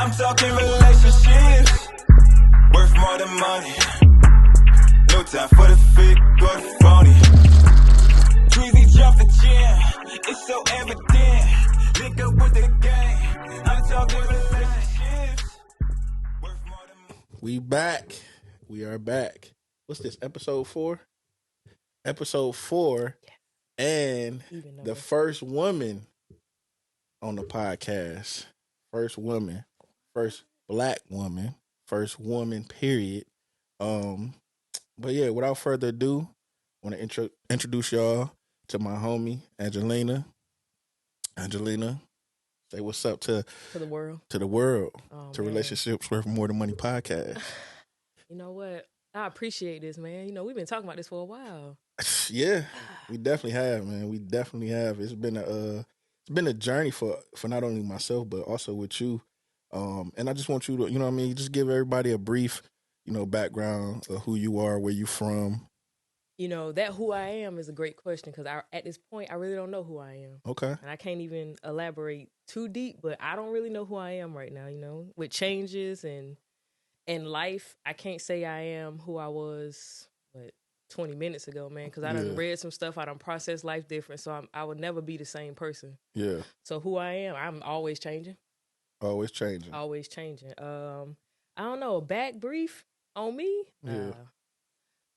I'm talking relationships, worth more than money. No time for the fake or the phony. Tweezy jump the gym, it's so evident. Link up with the gang. I'm talking relationships, worth more than money. We back. We are back. What's this? Episode 4? Episode 4. And the first woman on the podcast. First woman. First black woman. First woman, period. But yeah, without further ado, I want to introduce y'all to my homie, Angelina. Angelina, say what's up to the world. To the world. Oh, to man. Relationships Worth More Than Money podcast. You know what? I appreciate this, man. You know, we've been talking about this for a while. Yeah, we definitely have, man. We definitely have. It's been a journey for not only myself but also with you. And I just want you to, you know what I mean, just give everybody a brief, background of who you are, where you from. You know, that who I am is a great question because at this point, I really don't know who I am. Okay. And I can't even elaborate too deep, but I don't really know who I am right now, with changes and life. I can't say I am who I was, 20 minutes ago, man, because I done read some stuff. I done processed life different, so I would never be the same person. Yeah. So who I am, I'm always changing. Always changing. Always changing. I don't know, back brief on me. Yeah.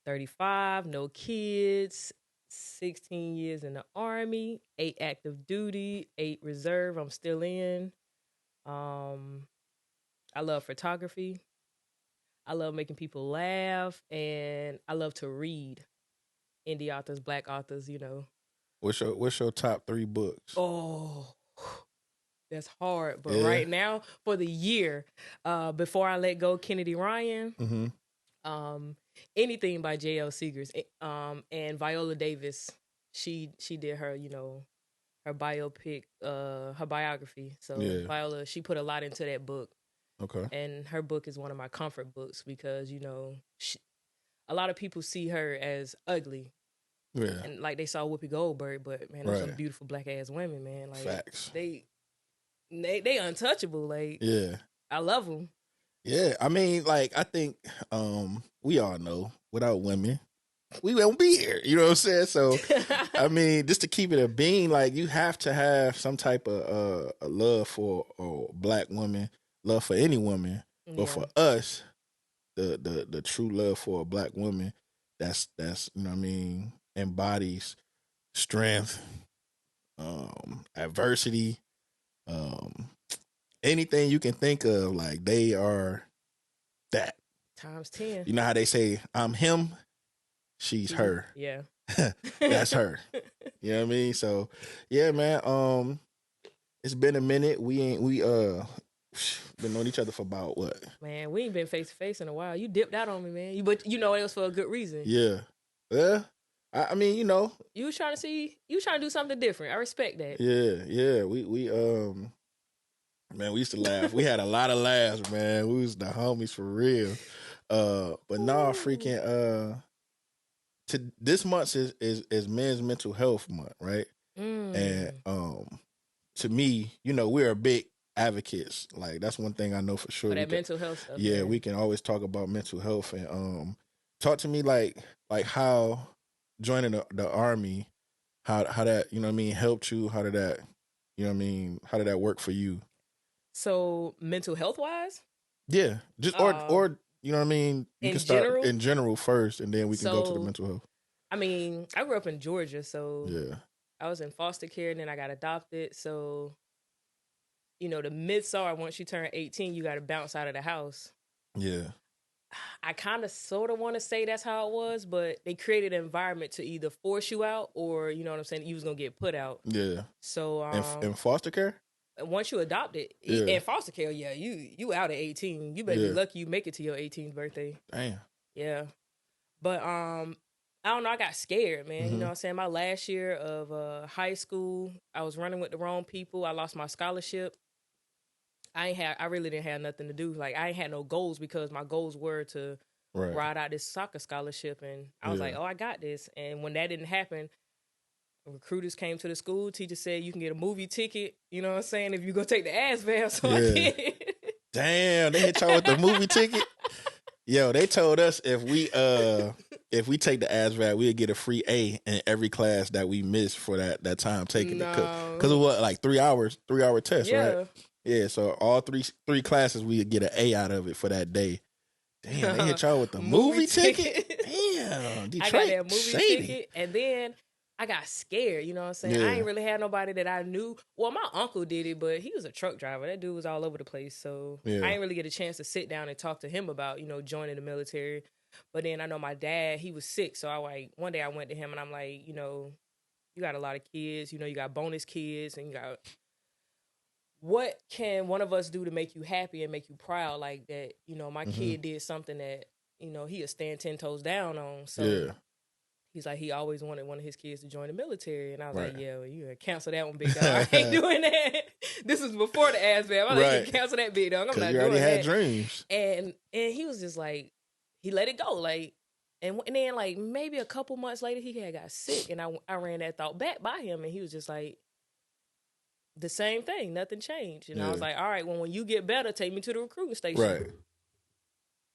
35, no kids, 16 years in the Army, 8 active duty, 8 reserve. I'm still in. I love photography. I love making people laugh, and I love to read indie authors, black authors, What's your top 3 books? Oh, that's hard. But right now, for the year, Before I Let Go, Kennedy Ryan, anything by J.L. Seegers, and Viola Davis. She did her, her biopic, her biography. So Viola, she put a lot into that book. Okay. And her book is one of my comfort books because, a lot of people see her as ugly. Yeah. And like they saw Whoopi Goldberg, but man, those some beautiful black ass women, man. Like facts. They untouchable. Like, yeah, I love them. Yeah, I mean, like, I think we all know without women, we won't be here. You know what I'm saying? So, I mean, just to keep it a bean, like, you have to have some type of a love for a black woman, love for any woman. Yeah. But for us, the true love for a black woman, that's you know what I mean, embodies strength, adversity, anything you can think of, like, they are that. Times 10. You know how they say, I'm him, she's her. Yeah. That's her. You know what I mean? So, yeah, man, it's been a minute. We been knowing each other for about what? Man, we ain't been face to face in a while. You dipped out on me, man. But it was for a good reason. Yeah. Yeah. I mean, you was trying to do something different. I respect that. Yeah. We man, we used to laugh. We had a lot of laughs, man. We was the homies for real. But nah, freaking this month is Men's Mental Health Month, right? And to me, we're big advocates. Like, that's one thing I know for sure. For that mental health stuff. Yeah, man. We can always talk about mental health, and talk to me like how joining the Army, how that, helped you. How did that, how did that work for you? So, mental health wise? Yeah. Just or you know what I mean? You can start general? in general first, and then we can go to the mental health. I mean, I grew up in Georgia, so yeah. I was in foster care, and then I got adopted. So, the myths are once you turn 18, you got to bounce out of the house. Yeah. I kind of sort of want to say that's how it was, but they created an environment to either force you out or, you know what I'm saying, you was going to get put out. Yeah. So, in foster care? Once you adopt it, in foster care, you out at 18. You better be lucky you make it to your 18th birthday. Damn. Yeah. But I don't know, I got scared, man. You know what I'm saying? My last year of high school, I was running with the wrong people. I lost my scholarship. I really didn't have nothing to do. Like, I ain't had no goals because my goals were to ride out this soccer scholarship. And I was like, oh, I got this. And when that didn't happen, recruiters came to the school. Teacher said you can get a movie ticket. You know what I'm saying? If you go take the ASVAB. So I did. Damn, they hit y'all with the movie ticket. Yo, they told us if we take the ASVAB, we'd get a free A in every class that we missed for that time taking it. Because it was like 3-hour test, right? Yeah, so all three classes we would get an A out of it for that day. Damn, they hit y'all with the movie ticket. Damn, Detroit, I got that movie shady. ticket, and then I got scared. You know what I'm saying? Yeah. I ain't really had nobody that I knew. Well, my uncle did it, but he was a truck driver. That dude was all over the place, so I ain't really get a chance to sit down and talk to him about joining the military. But then I know my dad, he was sick, so one day I went to him and I'm like, you got a lot of kids. You got bonus kids, and you got. What can one of us do to make you happy and make you proud like that? My kid did something that, he'll stand 10 toes down on. So he's like, he always wanted one of his kids to join the military. And I was like, yeah, well, you gotta cancel that one, big dog. I ain't doing that. This was before the ASVAB. I was like, you cancel that, big dog. I'm not doing that. You already had dreams. And he was just like, he let it go. Like, and then like maybe a couple months later, he had got sick. And I ran that thought back by him. And he was just like, the same thing, nothing changed. And I was like, all right, well, when you get better, take me to the recruiting station. Right.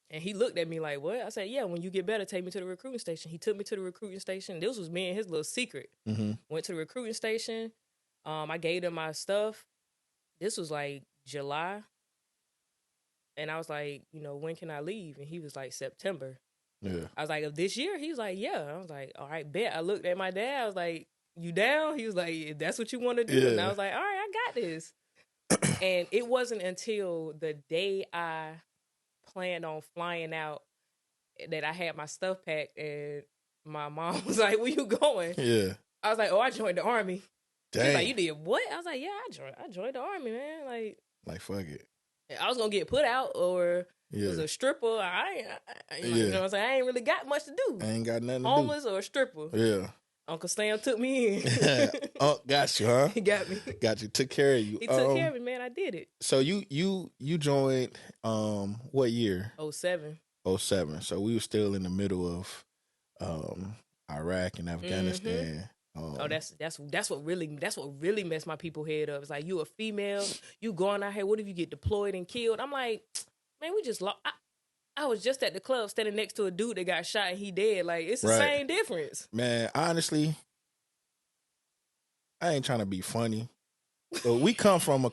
And he looked at me like, what? I said, yeah, when you get better, take me to the recruiting station. He took me to the recruiting station. This was me and his little secret. Went to the recruiting station. I gave him my stuff. This was like July. And I was like, when can I leave? And he was like, September. Yeah. I was like, of this year? He was like, yeah. I was like, all right, bet. I looked at my dad. I was like, you down? He was like, if that's what you want to do. Yeah. And I was like, all right, I got this. And it wasn't until the day I planned on flying out that I had my stuff packed, and my mom was like, where you going? Yeah. I was like, oh, I joined the Army. Dang. She was like, you did what? I was like, yeah, I joined the Army, man. Like fuck it. I was going to get put out or was a stripper. You know what I'm saying? I ain't really got much to do. I ain't got nothing to do. Homeless or a stripper. Yeah. Uncle Sam took me in. Got you, huh? He got me. Got you. Took care of you. He took care of me, man. I did it. So you joined what year? 07. 07. So we were still in the middle of Iraq and Afghanistan. That's what really messed my people head up. It's like, you a female, you going out here, what if you get deployed and killed? I'm like, man, we just lost. I was just at the club standing next to a dude that got shot and he dead. Like, it's the same difference. Man, honestly, I ain't trying to be funny, but we come from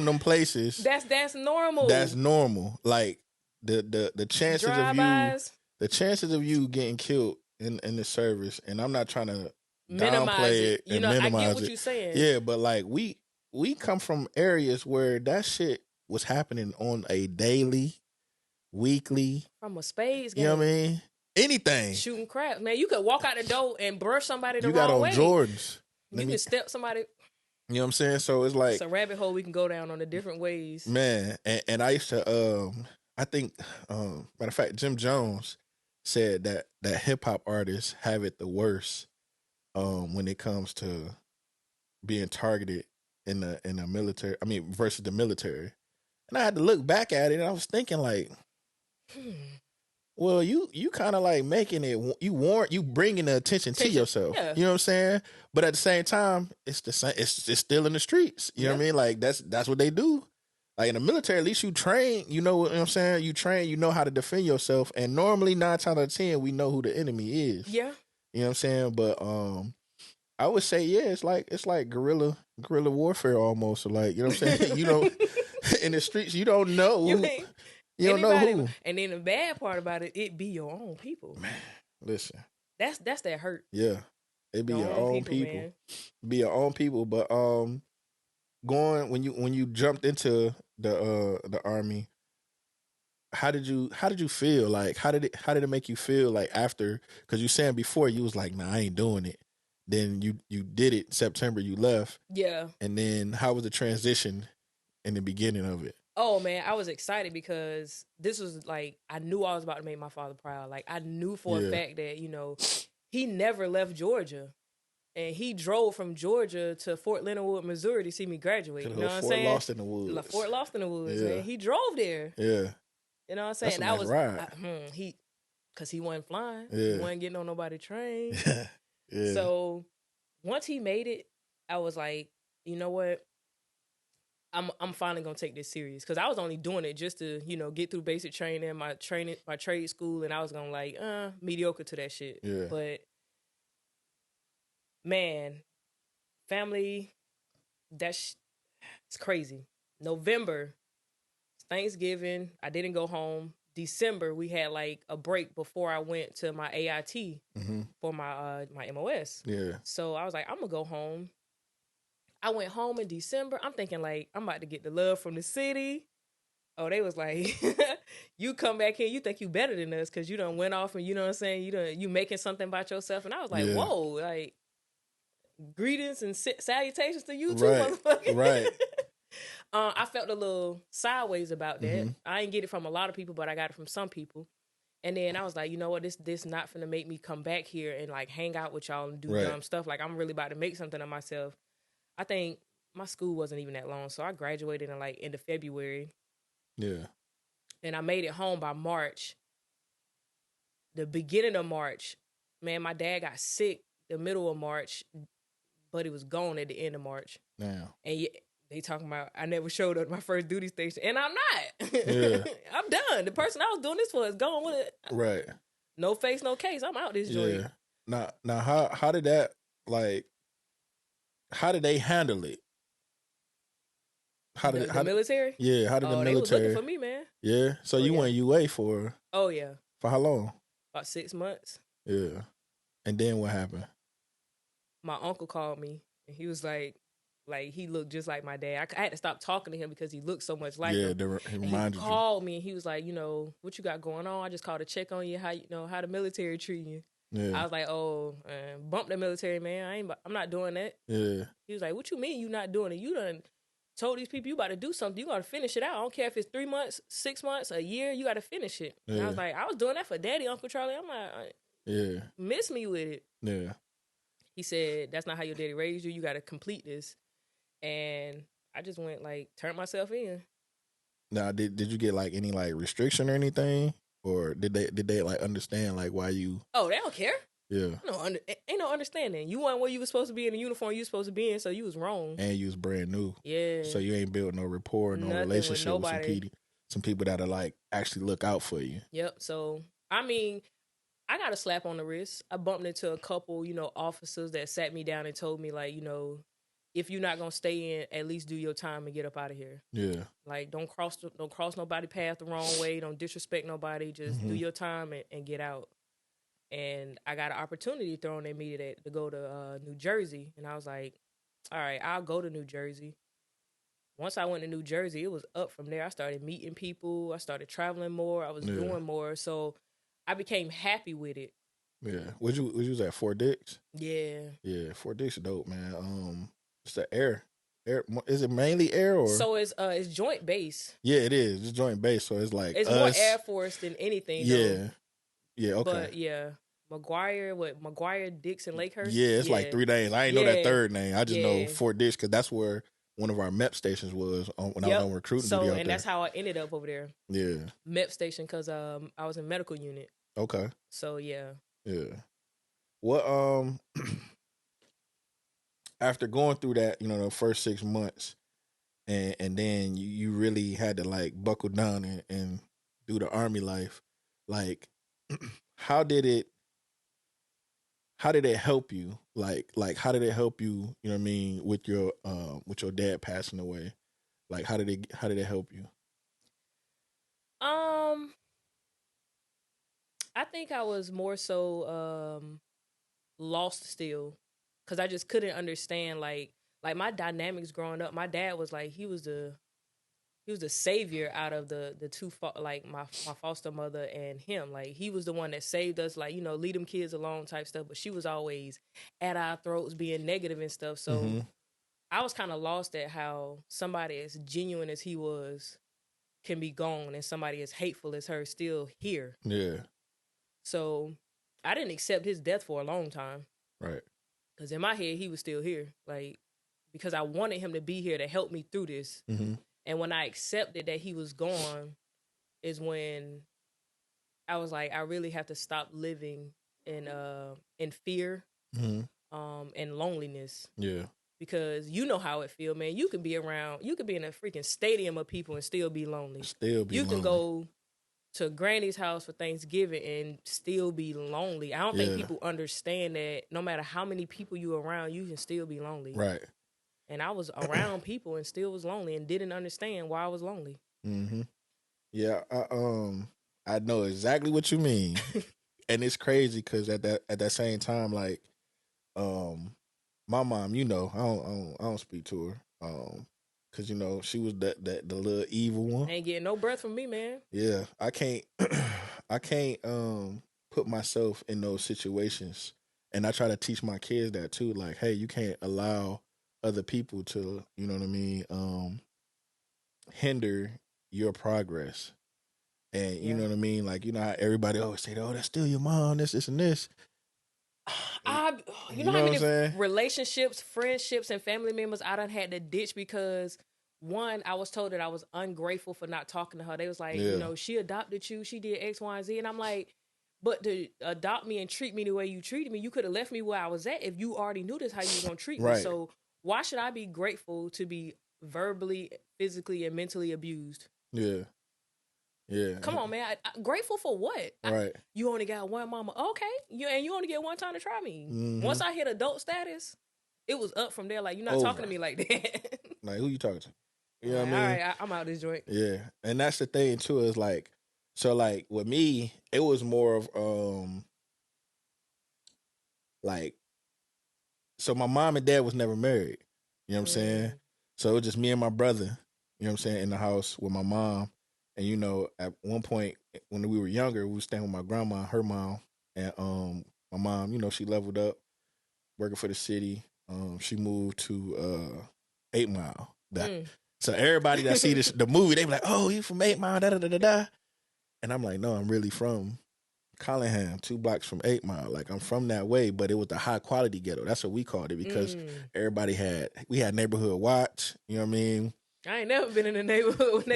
them places. That's normal. That's normal. Like the chances Drive-bys. The chances of you getting killed in the service, and I'm not trying to minimize downplay it and minimize I get what it. you're saying. Yeah, but like we come from areas where that shit was happening on a daily, weekly. From a spades game. You know what I mean? Anything. Shooting crap. Man, you could walk out the door and brush somebody the wrong way. You got on Jordans. You can step somebody. You know what I'm saying? So it's like, it's a rabbit hole we can go down on the different ways. Man, and I used to I think matter of fact, Jim Jones said that hip hop artists have it the worst when it comes to being targeted in the military. I mean, versus the military. And I had to look back at it, and I was thinking like, well, you kind of like making it. You bringing the attention to yourself. Yeah. You know what I'm saying? But at the same time, it's the same. It's still in the streets. You know what I mean? Like that's what they do. Like in the military, at least you train. You know what I'm saying? You train. You know how to defend yourself. And normally 9 times out of 10, we know who the enemy is. Yeah. You know what I'm saying? But I would say it's like guerrilla warfare almost. Like, you know what I'm saying? You don't in the streets. You don't know. You don't know who. And then the bad part about it be your own people. Man, listen. That's that hurt. Yeah. It be your own people. Be your own people. But going when you jumped into the Army, how did you feel? Like how did it make you feel like after, because you saying before you was like, nah, I ain't doing it. Then you did it September, you left. Yeah. And then how was the transition in the beginning of it? Oh, man, I was excited because this was like, I knew I was about to make my father proud. Like, I knew for a fact that, he never left Georgia. And he drove from Georgia to Fort Leonard Wood, Missouri to see me graduate. You know what I'm saying? Fort Lost in the Woods. Fort Lost in the Woods, man. He drove there. Yeah. You know what I'm saying? That's a nice ride. Because he wasn't flying. Yeah. He wasn't getting on nobody's train. Yeah. So once he made it, I was like, you know what? I'm finally gonna take this serious because I was only doing it just to get through basic training, my trade school, and I was gonna like mediocre to that shit. Yeah. But man, family, it's crazy. November, Thanksgiving, I didn't go home. December, we had like a break before I went to my AIT for my my MOS. Yeah. So I was like, I'm gonna go home. I went home in December. I'm thinking like I'm about to get the love from the city. Oh, they was like, you come back here, you think you better than us because you done went off and you know what I'm saying, you making something about yourself. And I was like, whoa, like greetings and salutations to you too, motherfucker. Right. I felt a little sideways about that. I didn't get it from a lot of people, but I got it from some people. And then I was like, you know what, this not finna make me come back here and like hang out with y'all and do dumb stuff. Like I'm really about to make something of myself. I think my school wasn't even that long, so I graduated in like end of February. Yeah. And I made it home by March. The beginning of March, man, my dad got sick the middle of March, but he was gone at the end of March. Damn. And they talking about I never showed up at my first duty station, and I'm not. Yeah. I'm done. The person I was doing this for is gone with it. Right. No face, no case. I'm out this joint. Yeah. Now, how did that like? How did they handle it? How did the military? Yeah, how did the military? They was looking for me, man. Yeah, so you went UA for? Oh yeah. For how long? About 6 months. Yeah, and then what happened? My uncle called me, and he was like he looked just like my dad. I had to stop talking to him because he looked so much like him. He called me, and he was like, what you got going on? I just called to check on you. How the military treating you? Yeah. I was like, oh, bump the military, man. I'm not doing that. Yeah. He was like, what you mean you not doing it? You done told these people you about to do something. You got to finish it out. I don't care if it's 3 months, 6 months, a year. You got to finish it. Yeah. And I was like, I was doing that for Daddy, Uncle Charlie. I'm like, miss me with it. Yeah. He said, that's not how your daddy raised you. You got to complete this. And I just went like, turned myself in. Now, did you get like any like restriction or anything? Or did they like understand like why you? Oh, they don't care. Yeah. Ain't no understanding. You weren't where you was supposed to be in the uniform you was supposed to be in, so you was wrong. And you was brand new. Yeah. So you ain't built no rapport, no relationship with some people that are like actually look out for you. Yep. So I mean, I got a slap on the wrist. I bumped into a couple, officers that sat me down and told me like, if you're not gonna stay in, at least do your time and get up out of here. Yeah. Like don't cross nobody's path the wrong way. Don't disrespect nobody. Just do your time and get out. And I got an opportunity thrown at me to go to New Jersey, and I was like, all right, I'll go to New Jersey. Once I went to New Jersey, it was up from there. I started meeting people. I started traveling more. I was doing more. So I became happy with it. Yeah. Was you at Fort Dix? Yeah. Yeah, Fort Dix is dope, man. It's the air. Is it mainly air or? So it's joint base. Yeah, it is. It's joint base, so it's like it's more Air Force than anything. Yeah, though. Yeah. Okay. But yeah, McGuire, Dix, and Lakehurst. Yeah, it's like 3 names. I ain't know that third name. I just know Fort Dix because that's where one of our MEP stations was when I was on recruiting duty out there. That's how I ended up over there. Yeah. MEP station because I was in medical unit. Okay. So yeah. Yeah. What after going through that, the first 6 months, and then you really had to like buckle down and do the Army life, like how did it help you? Like how did it help you, you know what I mean, with your dad passing away? Like how did it help you? I think I was more so lost still. Cause I just couldn't understand like my dynamics growing up. My dad was like he was the savior out of the two like my foster mother and him. Like he was the one that saved us. Like leave them kids alone type stuff. But she was always at our throats being negative and stuff. So I was kind of lost at how somebody as genuine as he was can be gone, and somebody as hateful as her still here. Yeah. So I didn't accept his death for a long time. Right. Because in my head, he was still here. Like, because I wanted him to be here to help me through this. And when I accepted that he was gone is when I was like, I really have to stop living in fear and loneliness. Yeah. because you know how it feel, man. You can be in a freaking stadium of people and still be lonely. You can go to Granny's house for Thanksgiving and still be lonely. I don't think people understand that no matter how many people you around, you can still be lonely. Right. And I was around people and still was lonely and didn't understand why I was lonely. Mm-hmm. Yeah, I know exactly what you mean. And it's crazy because at that same time, like, my mom, I don't speak to her, because she was the little evil one. Ain't getting no breath from me, man. Yeah, I can't, I can't put myself in those situations, and I try to teach my kids that too. Like, hey, you can't allow other people to, you know what I mean, hinder your progress. And you know what I mean? Like, how everybody always say, oh, that's still your mom, this, and this. You know how many relationships, friendships, and family members I done had to ditch because, one, I was told that I was ungrateful for not talking to her. They was like, she adopted you, she did X, Y, and Z. And I'm like, but to adopt me and treat me the way you treated me, you could have left me where I was at if you already knew this how you was going to treat me. So why should I be grateful to be verbally, physically, and mentally abused? Yeah. Yeah. Come on, man. Grateful for what? Right. You only got one mama. Okay. You only get one time to try me. Mm-hmm. Once I hit adult status, it was up from there. Like, you're not talking to me like that. Like, who you talking to? You know what I mean? All right, I'm out this joint. Yeah. And that's the thing, too, is like, so, like, with me, it was more of, like, so my mom and dad was never married. You know what I'm saying? So it was just me and my brother, you know what I'm saying, in the house with my mom. And, at one point when we were younger, we were staying with my grandma, her mom, and my mom, she leveled up, working for the city. She moved to 8 Mile. So everybody that see the movie, they be like, oh, you from 8 Mile, da-da-da-da-da. And I'm like, no, I'm really from Collingham, 2 blocks from 8 Mile. Like, I'm from that way, but it was the high quality ghetto. That's what we called it because we had neighborhood watch, you know what I mean? I ain't never been in a neighborhood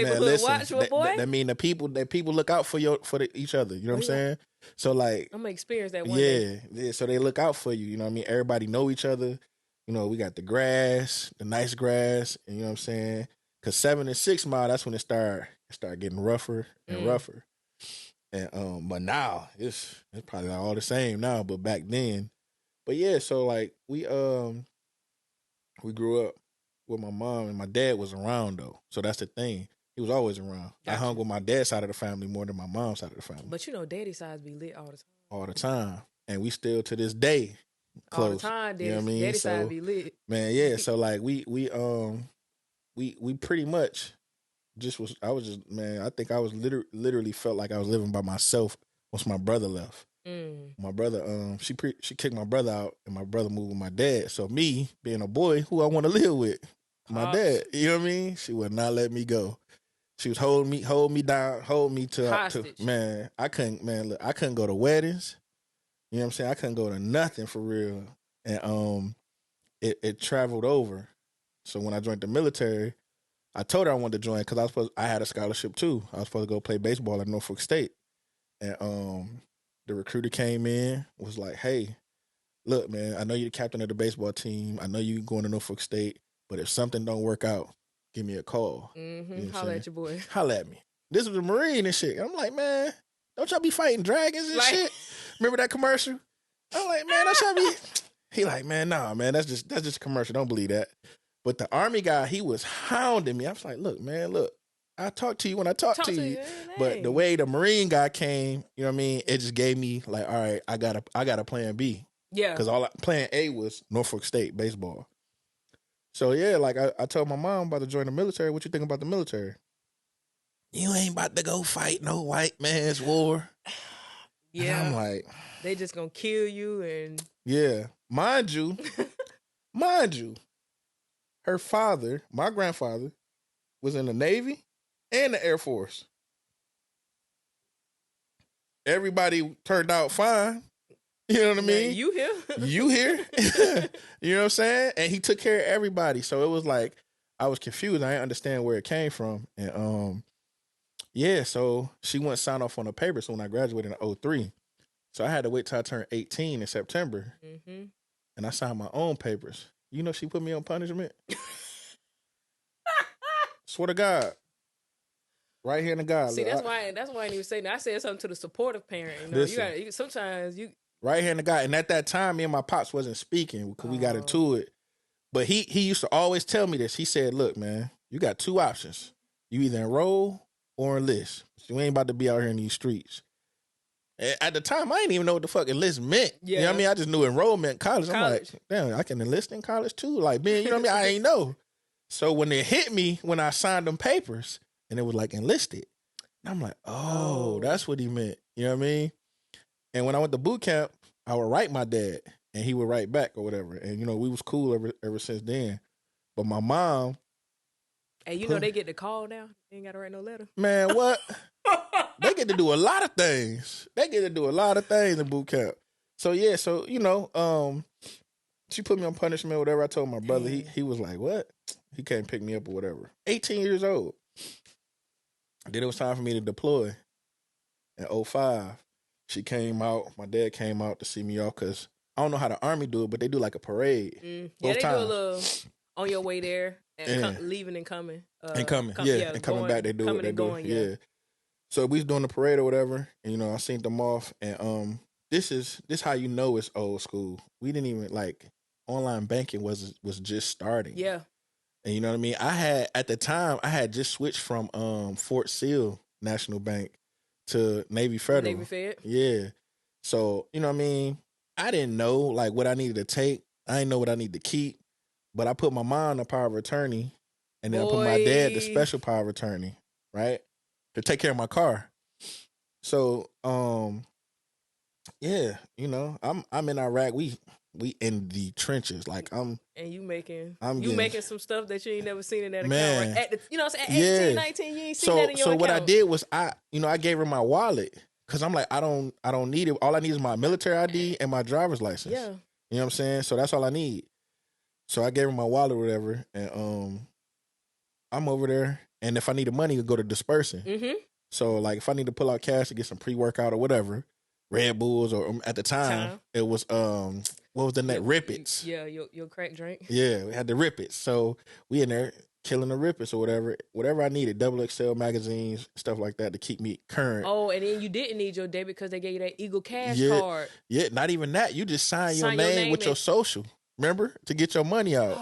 watch, my boy. That mean that people look out for each other. You know what I'm saying? So like, I'm gonna experience that one day. Yeah. So they look out for you. You know what I mean? Everybody know each other. We got the grass, the nice grass. And you know what I'm saying? Because 7 and 6 Mile, that's when it start getting rougher and rougher. And but now it's probably all the same now. But back then, so like we grew up with my mom, and my dad was around though. So that's the thing. He was always around. Gotcha. I hung with my dad's side of the family more than my mom's side of the family. But daddy's sides be lit all the time. All the time. And we still to this day close. All the time, daddy, you know what I mean? daddy's side be lit. Man, yeah. So like we pretty much I think I was literally felt like I was living by myself once my brother left. My brother, she kicked my brother out, and my brother moved with my dad. So me being a boy, who I want to live with, my dad. You know what I mean? She would not let me go. She was hold me down, hold me to man. I couldn't go to weddings. You know what I'm saying? I couldn't go to nothing for real. And it traveled over. So when I joined the military, I told her I wanted to join because I had a scholarship too. I was supposed to go play baseball at Norfolk State, and the recruiter came in, was like, "Hey, look, man, I know you're the captain of the baseball team. I know you going to Norfolk State, but if something don't work out, give me a call. Mm-hmm. You know holla at your boy. Holla at me." This was a Marine and shit. I'm like, man, don't y'all be fighting dragons and shit? Remember that commercial? I'm like, man, don't y'all be. He like, man, nah, man, that's just a commercial. Don't believe that. But the Army guy, he was hounding me. I was like, look, man, I talk to you when I talk to you. But the way the Marine guy came, you know what I mean? It just gave me like, all right, I got a plan B. Yeah. Because plan A was Norfolk State baseball. So yeah, like I told my mom about to join the military. What you think about the military? You ain't about to go fight no white man's war. Yeah. And I'm like, they just gonna kill you and yeah. Mind you, her father, my grandfather, was in the Navy and the Air Force. Everybody turned out fine. You know what I mean? You here? You here? You know what I'm saying? And he took care of everybody. So it was like, I was confused. I didn't understand where it came from. And yeah, so she went sign off on the paper. So when I graduated in 2003, so I had to wait till I turned 18 in September. Mm-hmm. And I signed my own papers. You know she put me on punishment. Swear to God. Right hand of God. See, look, that's why I didn't even say that. I said something to the supportive parent. You know, Listen. sometimes you right hand of God. And at that time, me and my pops wasn't speaking because we got into it. But he used to always tell me this. He said, look, man, you got two options. You either enroll or enlist. You ain't about to be out here in these streets. At the time, I didn't even know what the fuck enlist meant. Yeah. You know what I mean? I just knew enrollment college. I'm like, damn, I can enlist in college too? Like, man, you know what I mean? I ain't know. So when it hit me, when I signed them papers, and it was like enlisted, and I'm like, oh, that's what he meant. You know what I mean? And when I went to boot camp, I would write my dad, and he would write back or whatever. And, you know, we was cool ever since then. But my mom... Hey, you know they get the call now? They ain't got to write no letter. Man, what? They get to do a lot of things. They get to do a lot of things in boot camp. So, yeah, you know, she put me on punishment or whatever. I told my brother, he was like, what? He can't pick me up or whatever. 18 years old. Then it was time for me to deploy in 2005. She came out. My dad came out to see me off because I don't know how the Army do it, but they do like a parade. Yeah, they do a little on your way there and leaving and coming. And coming back, they do it. They do it. Yeah. So we was doing the parade or whatever, and, you know, I seen them off, and this how you know it's old school. We didn't even, like, online banking was just starting. Yeah. And you know what I mean? At the time, I had just switched from Fort Sill National Bank to Navy Federal. Navy Fed? Yeah. So, you know what I mean? I didn't know, like, what I needed to take. I didn't know what I needed to keep. But I put my mom the power of attorney, and then I put my dad the special power of attorney, right? To take care of my car. So, yeah, you know, I'm in Iraq. We in the trenches. Like and you making some stuff that you ain't never seen in that account. Right? At the, you know what I'm saying? At 18, 19, you ain't seen that in your account. So what I did was I gave her my wallet because I'm like, I don't need it. All I need is my military ID and my driver's license. Yeah. You know what I'm saying? So that's all I need. So I gave her my wallet or whatever, and I'm over there. And if I need the money, I go to dispersing. Mm-hmm. So, like, if I need to pull out cash to get some pre-workout or whatever, Red Bulls, or at the time, it was, what was the name? Rippets. Yeah, your crack drink. Yeah, we had the Rippets. So, we in there killing the Rippets or whatever I needed, XXL magazines, stuff like that to keep me current. Oh, and then you didn't need your debit because they gave you that Eagle Cash card. Yeah, not even that. You just sign your name with your social, remember, to get your money out.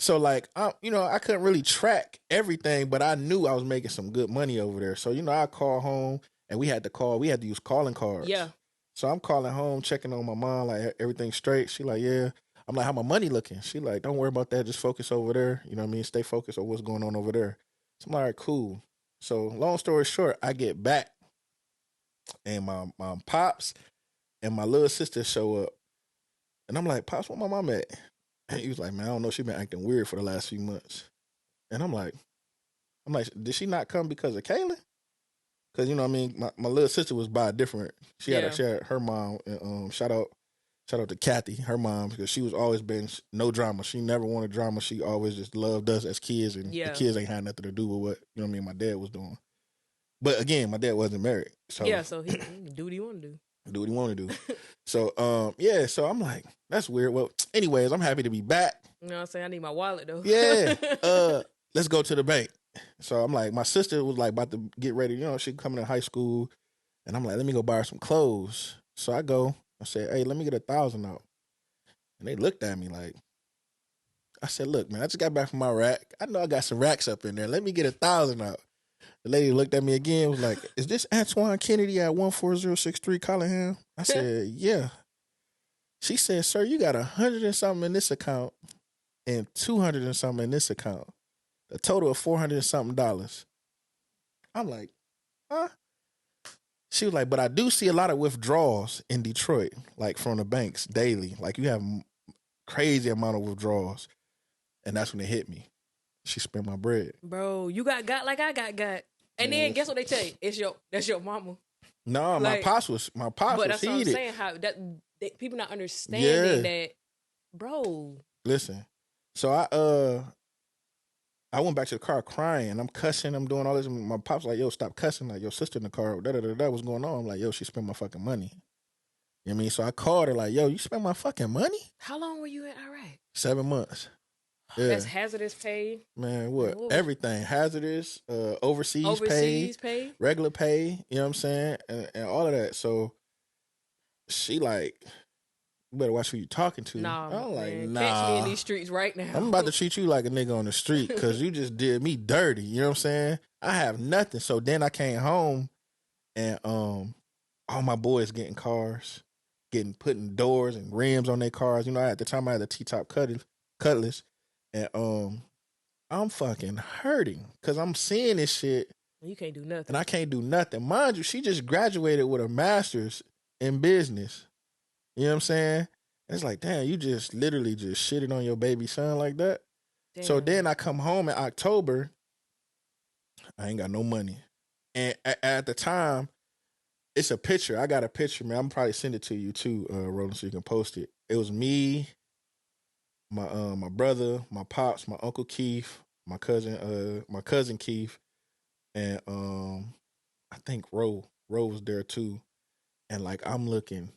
So, like, you know, I couldn't really track everything, but I knew I was making some good money over there. So, you know, I call home, and we had to use calling cards. Yeah. So I'm calling home, checking on my mom, like, everything's straight. She like, yeah. I'm like, how my money looking? She like, don't worry about that. Just focus over there. You know what I mean? Stay focused on what's going on over there. So I'm like, all right, cool. So long story short, I get back, and my pops and my little sister show up. And I'm like, Pops, where my mom at? And he was like, man, I don't know. She been acting weird for the last few months. And I'm like, did she not come because of Kaylin? Because, you know what I mean? My little sister was by a different. She had her mom. And, shout out to Kathy, her mom, because she was always been no drama. She never wanted drama. She always just loved us as kids, and the kids ain't had nothing to do with what, you know what I mean, my dad was doing. But again, my dad wasn't married. So so he do what he want to do. Do what he want to do. So, so I'm like, that's weird. Well, anyways, I'm happy to be back. You know what I'm saying? I need my wallet, though. Yeah. Let's go to the bank. So I'm like, my sister was like about to get ready. You know, she coming to high school. And I'm like, let me go buy her some clothes. So I go. I said, hey, let me get 1,000 out. And they looked at me like, I said, look, man, I just got back from my rack. I know I got some racks up in there. Let me get 1,000 out. The lady looked at me again, was like, is this Antoine Kennedy at 14063 Collingham? I said, yeah. She said, sir, you got 100 and something in this account and 200 and something in this account. A total of $400 and something. I'm like, huh? She was like, but I do see a lot of withdrawals in Detroit, like from the banks daily. Like you have crazy amount of withdrawals. And that's when it hit me. She spent my bread. Bro, you got like I got. And then guess what they tell you? That's your mama. No, like, my pops was heated. But that's what I'm saying. How people not understanding that, bro. Listen, so I went back to the car crying. I'm cussing. I'm doing all this. My pops like, yo, stop cussing. Like, your sister in the car. What's going on? I'm like, yo, she spent my fucking money. You know what I mean? So I called her like, yo, you spent my fucking money? How long were you in Iraq? 7 months. Yeah. That's hazardous pay. Man, what? Everything. Hazardous, overseas pay, regular pay, you know what I'm saying? And all of that. So she like, you better watch who you talking to. Nah, I'm like, man. nah. Catch me in these streets right now. I'm about to treat you like a nigga on the street because you just did me dirty. You know what I'm saying? I have nothing. So then I came home and all my boys getting cars, putting doors and rims on their cars. You know, at the time I had the T-top Cutlass. And I'm fucking hurting because I'm seeing this shit. You can't do nothing. And I can't do nothing. Mind you, she just graduated with a master's in business. You know what I'm saying? And it's like, damn, you just literally just shitted on your baby son like that. Damn. So then I come home in October. I ain't got no money. And at the time, it's a picture. I got a picture, man. I'm probably send it to you too, Roland, so you can post it. It was me, my brother, my pops, my uncle Keith, my cousin Keith, and I think Ro was there too. And like I'm looking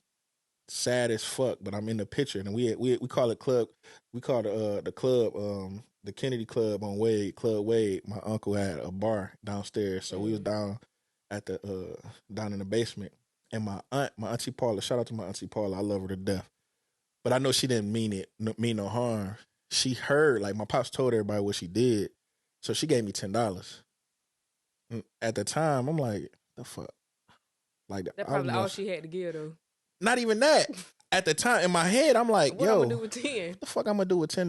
sad as fuck, but I'm in the picture, and we call it club. We call the club the Kennedy Club on Club Wade. My uncle had a bar downstairs, so we was down at the down in the basement. And my auntie Paula, shout out to my auntie Paula, I love her to death. But I know she didn't mean no harm. She heard, like my pops told everybody what she did, so she gave me $10. At the time, I'm like, the fuck, like that probably all she had to give though. Not even that. At the time, in my head, I'm like, what I'm gonna do with 10? What the fuck I'm gonna do with $10?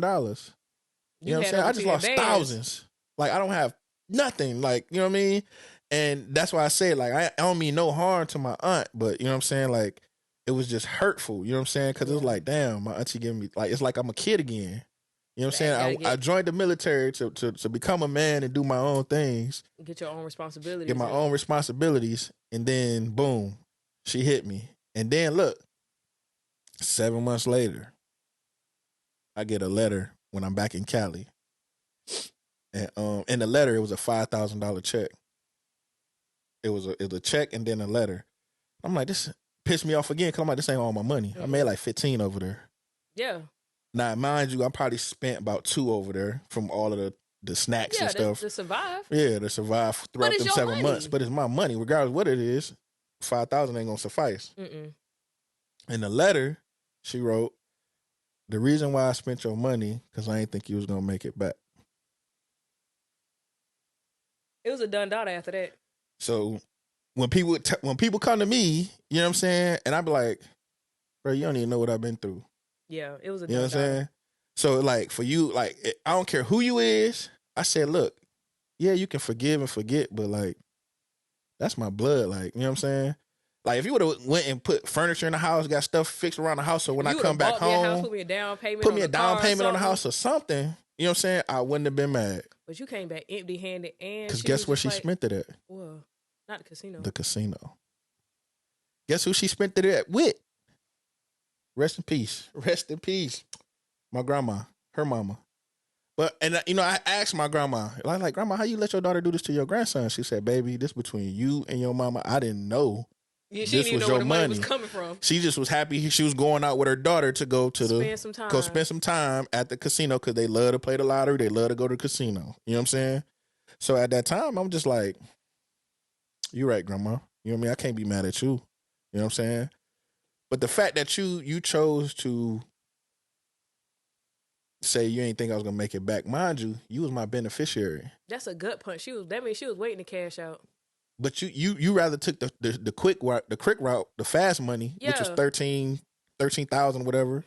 You know what I'm saying? I just lost thousands. Like I don't have nothing. Like, you know what I mean? And that's why I say, like, I don't mean no harm to my aunt, but you know what I'm saying? Like, it was just hurtful. You know what I'm saying? Because it was like, damn, my auntie giving me, like, it's like I'm a kid again. You know what I'm saying? I joined the military to become a man and do my own things. Get your own responsibilities. Get my own responsibilities. And then, boom, she hit me. And then, look, 7 months later, I get a letter when I'm back in Cali. And in the letter, it was a $5,000 check. It was a check and then a letter. I'm like, this pissed me off again because I'm like, this ain't all my money. I made like 15 over there. Yeah. Now, mind you, I probably spent about 2 over there from all of the snacks and stuff. To survive. Yeah, to survive throughout them 7 months. But it's my money. Regardless of what it is, 5,000 ain't going to suffice. In the letter, she wrote, the reason why I spent your money, because I ain't think you was going to make it back. It was a done daughter after that. So when people come to me, you know what I'm saying? And I be like, bro, you don't even know what I've been through. Yeah, it was a You know what I'm saying? So like for you, like I don't care who you is. I said, look, yeah, you can forgive and forget, but like that's my blood. Like, you know what I'm saying? Like if you would have went and put furniture in the house, got stuff fixed around the house, so when I come back home, put me a down payment on the house or something, you know what I'm saying? I wouldn't have been mad. But you came back empty-handed, and because guess where she spent it at? Well, not the casino. The casino. Guess who she spent it at with? Rest in peace. Rest in peace. My grandma, her mama. But, and you know, I asked my grandma, like, Grandma, how you let your daughter do this to your grandson? She said, baby, this between you and your mama. I didn't know. Yeah, she didn't even know where the money was coming from. She just was happy she was going out with her daughter to go to spend some time at the casino because they love to play the lottery. They love to go to the casino. You know what I'm saying? So at that time, I'm just like, you're right, Grandma. You know what I mean? I can't be mad at you. You know what I'm saying? But the fact that you chose to say you ain't think I was gonna make it back, mind you, you was my beneficiary. That's a gut punch. That means she was waiting to cash out. But you rather took the quick route, the fast money, which was 13,000 whatever,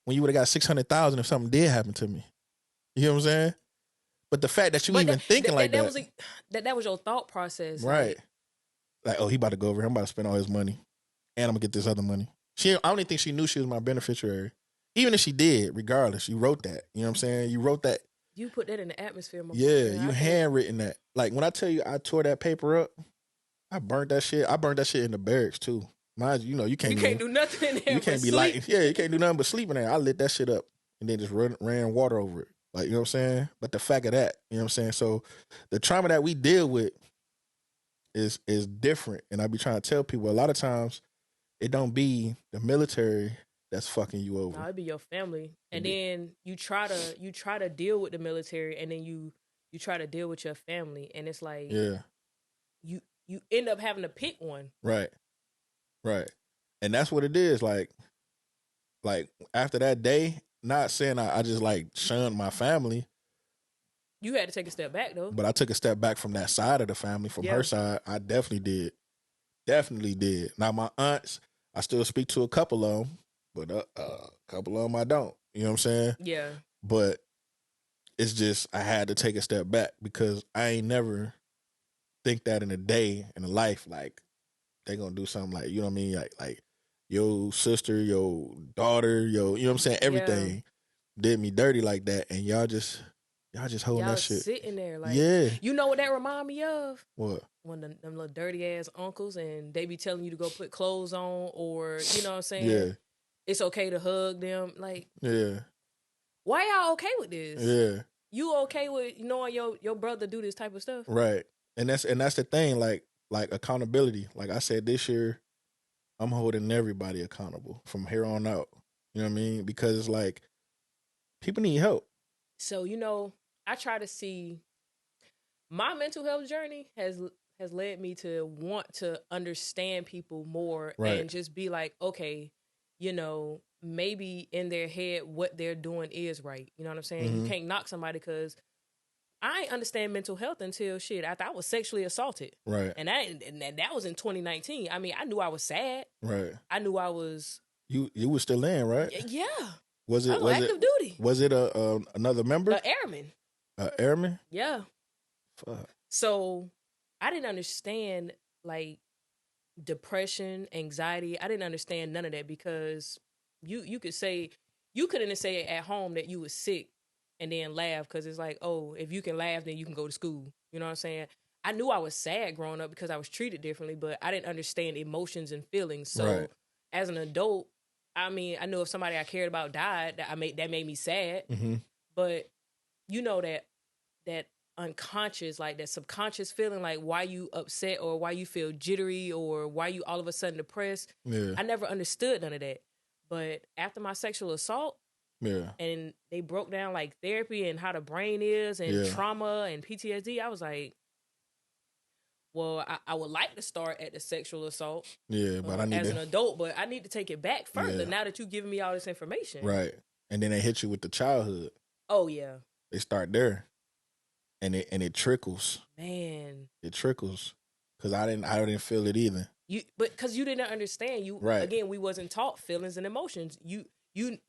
when you would have got 600,000 if something did happen to me. You know what I'm saying? But the fact that you thinking like that. That was your thought process. Right. Like, oh, he about to go over here. I'm about to spend all his money. And I'm going to get this other money. I don't even think she knew she was my beneficiary. Even if she did, regardless, you wrote that. You know what I'm saying? You wrote that. You put that in the atmosphere. You handwritten that. Like, when I tell you I tore that paper up, I burnt that shit. I burnt that shit in the barracks, too. Mind you, you can't do nothing in there. You can't be like, you can't do nothing but sleep in there. I lit that shit up and then just ran water over it. Like, you know what I'm saying? But the fact of that, you know what I'm saying? So the trauma that we deal with is different. And I be trying to tell people a lot of times it don't be the military that's fucking you No, over. it'd be your family, and then you try to deal with the military, and then you try to deal with your family, and it's like Yeah. You end up having to pick one. Right. Right. And that's what it is. Like after that day, not saying I just like shunned my family. You had to take a step back though. But I took a step back from that side of the family. From her side, I definitely did. Definitely did. Now my aunts, I still speak to a couple of them, but a couple of them I don't. You know what I'm saying? Yeah. But it's just I had to take a step back because I ain't never think that in a day in a life like they gonna do something like, you know what I mean, like your sister, your daughter, your, you know what I'm saying, everything did me dirty like that, and y'all just holding that shit sitting there like, yeah. You know what that remind me of? What? When them little dirty ass uncles and they be telling you to go put clothes on, or you know what I'm saying? Yeah. It's okay to hug them. Like, yeah. Why y'all okay with this? Yeah. You okay with knowing your brother do this type of stuff? Right. And that's the thing, like accountability. Like I said, this year I'm holding everybody accountable from here on out. You know what I mean? Because it's like people need help. So, I try to see my mental health journey has led me to want to understand people more and just be like, okay, maybe in their head what they're doing is right. You know what I'm saying? Mm-hmm. You can't knock somebody because I ain't understand mental health until after I was sexually assaulted. Right. And that was in 2019. I mean, I knew I was sad. Right. I knew I was. You were still in, right? Yeah. Was it active duty? Was it another member? An airman. Airman? Yeah. Fuck. So I didn't understand like depression, anxiety. I didn't understand none of that because you couldn't say at home that you was sick and then laugh because it's like, oh, if you can laugh, then you can go to school. You know what I'm saying? I knew I was sad growing up because I was treated differently, but I didn't understand emotions and feelings. So as an adult, I mean, I knew if somebody I cared about died, that made me sad. Mm-hmm. But that unconscious, like that subconscious feeling, like why you upset or why you feel jittery or why you all of a sudden depressed. Yeah. I never understood none of that. But after my sexual assault, and they broke down like therapy and how the brain is and trauma and PTSD, I was like, well, I would like to start at the sexual assault. Yeah, but I need as an adult, but I need to take it back further now that you've given me all this information. Right. And then they hit you with the childhood. Oh yeah. They start there. And it trickles. Man. It trickles. Cause I didn't feel it either. Because you didn't understand. Again, we wasn't taught feelings and emotions. You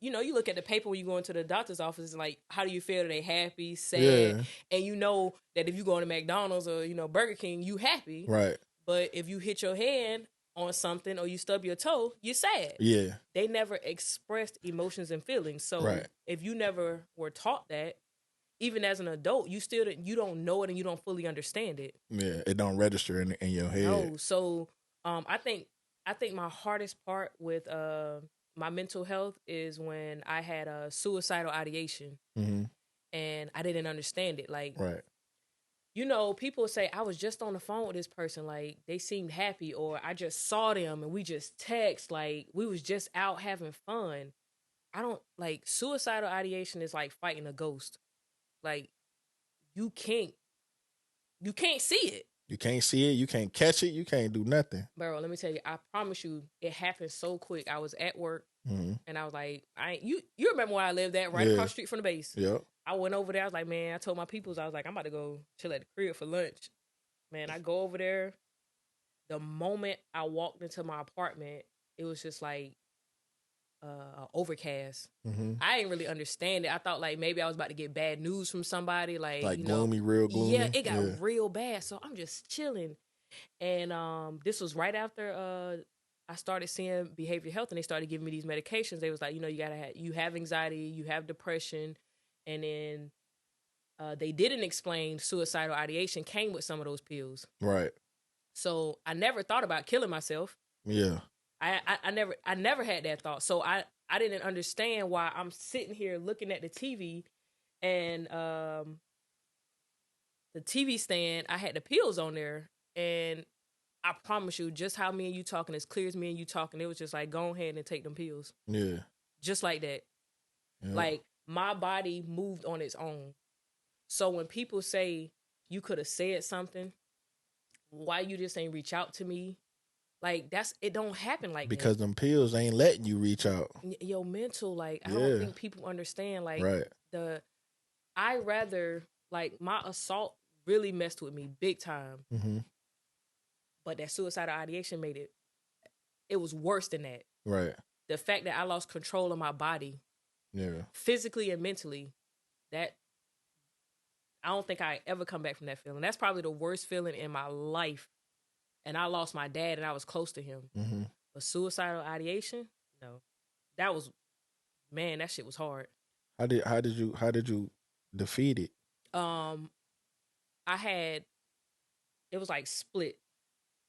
look at the paper when you go into the doctor's office and like, how do you feel? Are they happy, sad? Yeah. And you know that if you go to McDonald's or, Burger King, you happy. Right. But if you hit your hand on something or you stub your toe, you're sad. Yeah. They never expressed emotions and feelings. So if you never were taught that, even as an adult, you don't know it and you don't fully understand it. Yeah, it don't register in your head. No, so I think my hardest part with my mental health is when I had a suicidal ideation, and I didn't understand it. Like, people say I was just on the phone with this person, like they seemed happy, or I just saw them and we just text, like we was just out having fun. I don't like suicidal ideation is like fighting a ghost. Like you can't see it. You can't see it. You can't catch it. You can't do nothing. Bro, let me tell you, I promise you, it happened so quick. I was at work and I was like, you remember where I lived at, right across the street from the base. Yep. I went over there. I was like, man, I told my peoples, I was like, I'm about to go chill at the crib for lunch. Man, I go over there. The moment I walked into my apartment, it was just like overcast. I didn't really understand it. I thought like maybe I was about to get bad news from somebody, like gloomy, real gloomy. Yeah, it got real bad. So I'm just chilling, and this was right after I started seeing behavioral health, and they started giving me these medications. They was like, you have anxiety, you have depression, and then they didn't explain suicidal ideation came with some of those pills. Right. So I never thought about killing myself. Yeah. I never had that thought. So I didn't understand why I'm sitting here looking at the TV and the TV stand, I had the pills on there and I promise you, just how me and you talking, as clear as me and you talking, it was just like, go ahead and take them pills. Yeah. Just like that. Yeah. Like, my body moved on its own. So when people say you could have said something, why you just ain't reach out to me? Like, it don't happen like because that. them pills ain't letting you reach out. Your mental, like, I Yeah. don't think people understand. Like, Right. I rather, like, my assault really messed with me big time. Mm-hmm. But that suicidal ideation made it was worse than that. Right. The fact that I lost control of my body, Yeah. physically and mentally, that I don't think I ever come back from that feeling. That's probably the worst feeling in my life. And I lost my dad, and I was close to him. Mm-hmm. But suicidal ideation, no, that shit was hard. How did you defeat it? It was like split.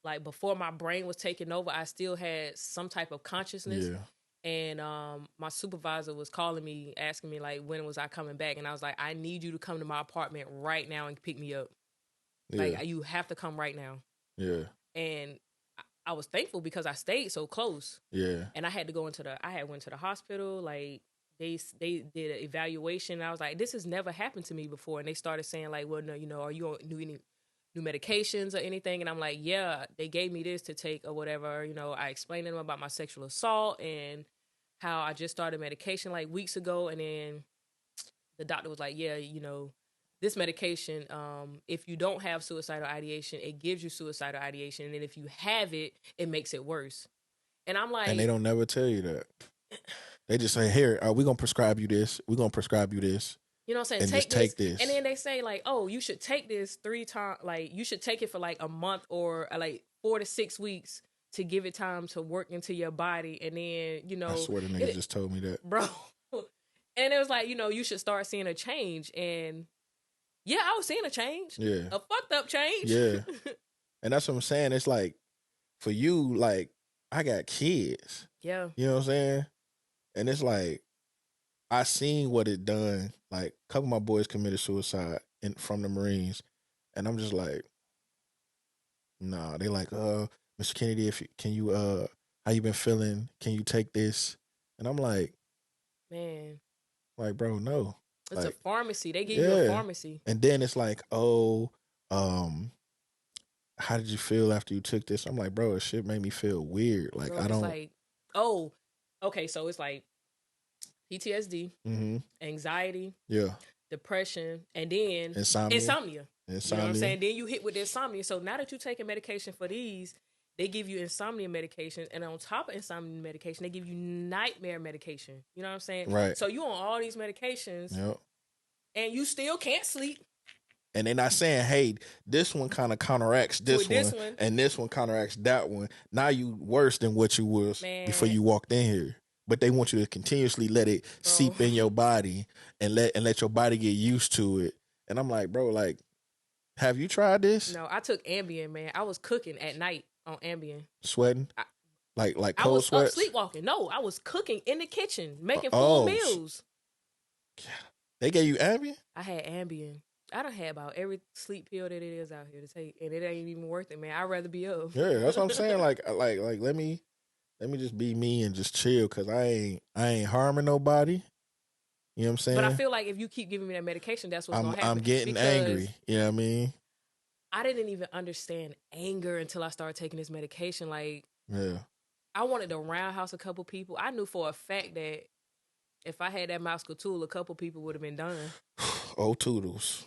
Like, before my brain was taken over, I still had some type of consciousness. Yeah. And my supervisor was calling me, asking me, like, when was I coming back? And I was like, I need you to come to my apartment right now and pick me up. Yeah. Like, you have to come right now. Yeah. And I was thankful because I stayed so close. Yeah. And I had to went to the hospital. Like, they did an evaluation. And I was like, this has never happened to me before. And they started saying, like, well, no, are you on any new medications or anything? And I'm like, yeah, they gave me this to take or whatever. I explained to them about my sexual assault and how I just started medication like weeks ago. And then the doctor was like, yeah, this medication, if you don't have suicidal ideation, it gives you suicidal ideation. And then if you have it, it makes it worse. And I'm like... And they don't never tell you that. They just say, here, we're going to prescribe you this. We're going to prescribe you this. You know what I'm saying? And just take this. And then they say, like, oh, you should take this 3 times. Like, you should take it for like a month or like 4 to 6 weeks to give it time to work into your body. And then, I swear the nigga just told me that. Bro. And it was like, you should start seeing a change. And yeah, I was seeing a change. Yeah. A fucked up change. Yeah. And that's what I'm saying. It's like, for you, like, I got kids. Yeah. You know what I'm saying? And it's like, I seen what it done. Like, a couple of my boys committed suicide from the Marines. And I'm just like, nah. They like, Mr. Kennedy, how you been feeling? Can you take this? And I'm like, man. Like, bro, no. It's like, a pharmacy. They give you a pharmacy. And then it's like, how did you feel after you took this? I'm like, bro, it shit made me feel weird. Like, bro, I don't. It's like, oh, okay, so it's like PTSD, anxiety, depression, and then insomnia. You know what I'm saying? Then you hit with the insomnia. So now that you're taking medication for these, they give you insomnia medication, and on top of insomnia medication, they give you nightmare medication. You know what I'm saying? Right. So you on all these medications, and you still can't sleep. And they're not saying, hey, this one kind of counteracts this one, and this one counteracts that one. Now you worse than what you was before you walked in here. But they want you to continuously let it seep in your body and let your body get used to it. And I'm like, bro, like, have you tried this? No, I took Ambien, man. I was cooking at night on Ambien. Sweating? Like cold sweats? I was sleepwalking. No, I was cooking in the kitchen, making full meals. They gave you Ambien? I had Ambien. I done had about every sleep pill that it is out here to take, and it ain't even worth it, man. I'd rather be up. Yeah, that's what I'm saying. Like let me just be me and just chill, because I ain't harming nobody. You know what I'm saying? But I feel like if you keep giving me that medication, that's what's going to happen. I'm getting angry. You know what I mean? I didn't even understand anger until I started taking this medication. Like, yeah, I wanted to roundhouse a couple people. I knew for a fact that if I had that mouse tool, a couple people would have been done. Oh, toodles.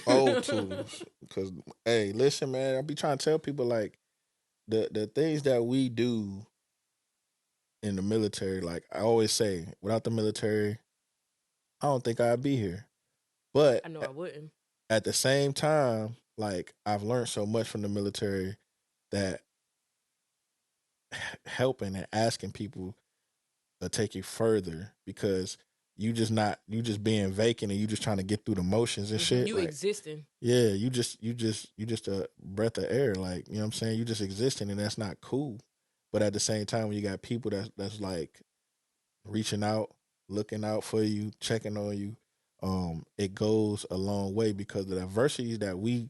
Oh, toodles. Because, hey, listen, man, I be trying to tell people, like, the things that we do in the military, like I always say, without the military, I don't think I'd be here. But I know I wouldn't. At the same time, like, I've learned so much from the military that helping and asking people to take you further, because you just being vacant and you just trying to get through the motions and shit. You like, existing. Yeah, you just a breath of air. Like, you know what I'm saying? You just existing, and that's not cool. But at the same time, when you got people that's like reaching out, looking out for you, checking on you, it goes a long way, because the adversities that we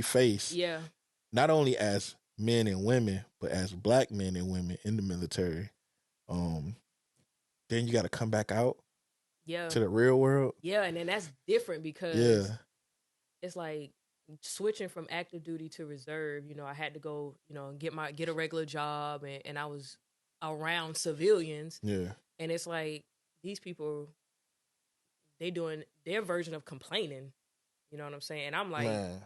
face, yeah, not only as men and women, but as black men and women in the military, then you got to come back out to the real world. Yeah, and then that's different because it's like switching from active duty to reserve. You know, I had to go, you know, get a regular job, and I was around civilians. Yeah, and it's like these people, they doing their version of complaining. You know what I'm saying? And I'm like, man.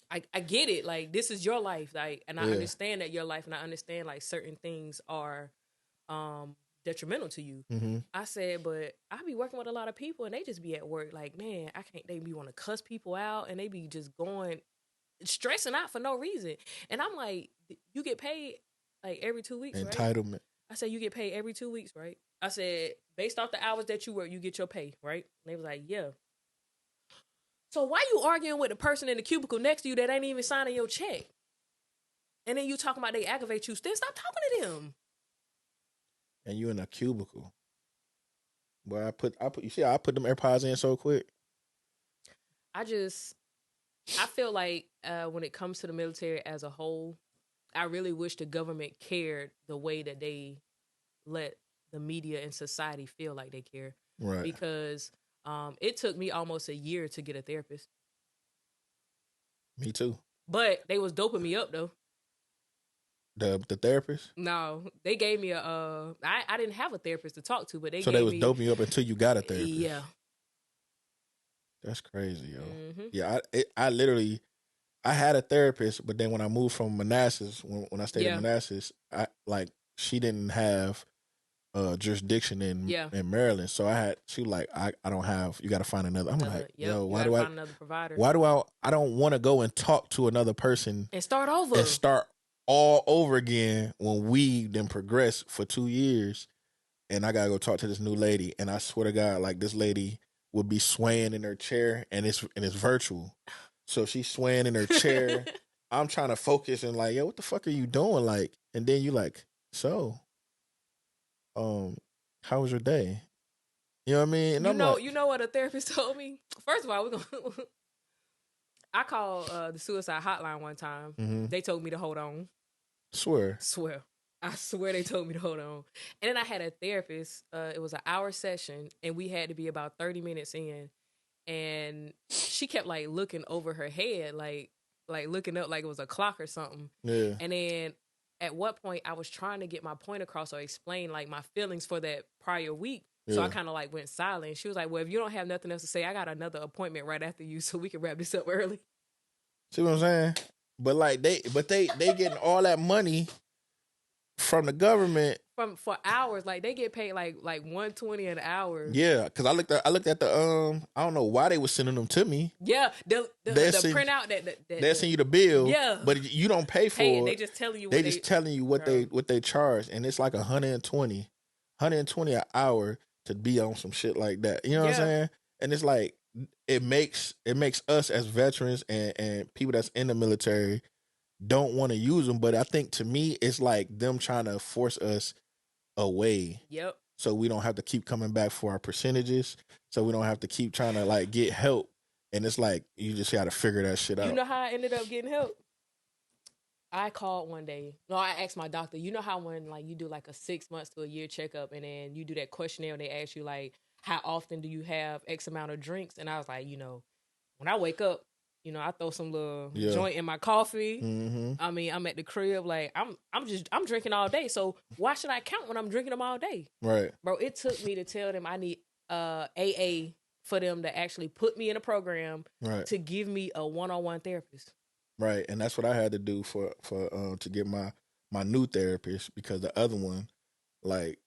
I get it. Like, this is your life. Like, and I understand that your life, and I understand like certain things are detrimental to you. Mm-hmm. I said, but I be working with a lot of people and they just be at work like, man, I can't, they be want to cuss people out and they be just going, stressing out for no reason. And I'm like, you get paid like every 2 weeks, right? Entitlement. I said, you get paid every 2 weeks, right? I said, based off the hours that you work, you get your pay, right? And they was like, yeah. So why you arguing with the person in the cubicle next to you that ain't even signing your check? And then you talking about they aggravate you. Then stop talking to them. And you in a cubicle. Boy, I put you see how I put them AirPods in so quick. I feel like when it comes to the military as a whole, I really wish the government cared the way that they let the media and society feel like they care. Right. Because it took me almost a year to get a therapist. Me too. But they was doping me up though. The therapist? No, they gave me I didn't have a therapist to talk to, but they was doping you up until you got a therapist. Yeah. That's crazy, yo. Mm-hmm. Yeah, I literally, I had a therapist, but then when I moved from Manassas, when I stayed in Manassas, she didn't have jurisdiction in Maryland, so she was like, I don't have. You got to find another. I'm like, yo, why do find another provider? Why do I don't want to go and talk to another person and start over all over again when we then progress for 2 years, and I gotta go talk to this new lady, and I swear to God, like this lady would be swaying in her chair, and it's virtual, so she's swaying in her chair. I'm trying to focus and like, yo, what the fuck are you doing? Like, and then you like, so, how was your day? You know what I mean? And you know what a therapist told me? First of all, I called the suicide hotline one time. Mm-hmm. They told me to hold on. Swear. I swear they told me to hold on. And then I had a therapist. It was an hour session, and we had to be about 30 minutes in. And she kept like looking over her head, like looking up like it was a clock or something. Yeah. And then at what point I was trying to get my point across or explain like my feelings for that prior week. So I kind of like went silent. She was like, well, if you don't have nothing else to say, I got another appointment right after you, so we can wrap this up early. See what I'm saying? But like they getting all that money from the government for hours. Like they get paid like $120 an hour. Yeah, because I looked at the I don't know why they were sending them to me. Yeah, the printout that they send you the bill. Yeah, but you don't pay for it. They just telling you. Telling you what they charge, and it's like $120 an hour to be on some shit like that. You know what I'm saying? And it's like it makes us as veterans and people that's in the military don't want to use them. But I think to me, it's like them trying to force us away. Yep. So we don't have to keep coming back for our percentages. So we don't have to keep trying to like get help. And it's like you just got to figure that shit out. You know how I ended up getting help? I called one day. No, I asked my doctor. You know how when like you do like a 6 months to a year checkup, and then you do that questionnaire, and they ask you like, how often do you have X amount of drinks? And I was like, when I wake up, I throw some little joint in my coffee. Mm-hmm. I mean, I'm at the crib, like I'm drinking all day. So why should I count when I'm drinking them all day? Right, bro. It took me to tell them I need AA for them to actually put me in a program to give me a one-on-one therapist. Right, and that's what I had to do for to get my new therapist, because the other one, like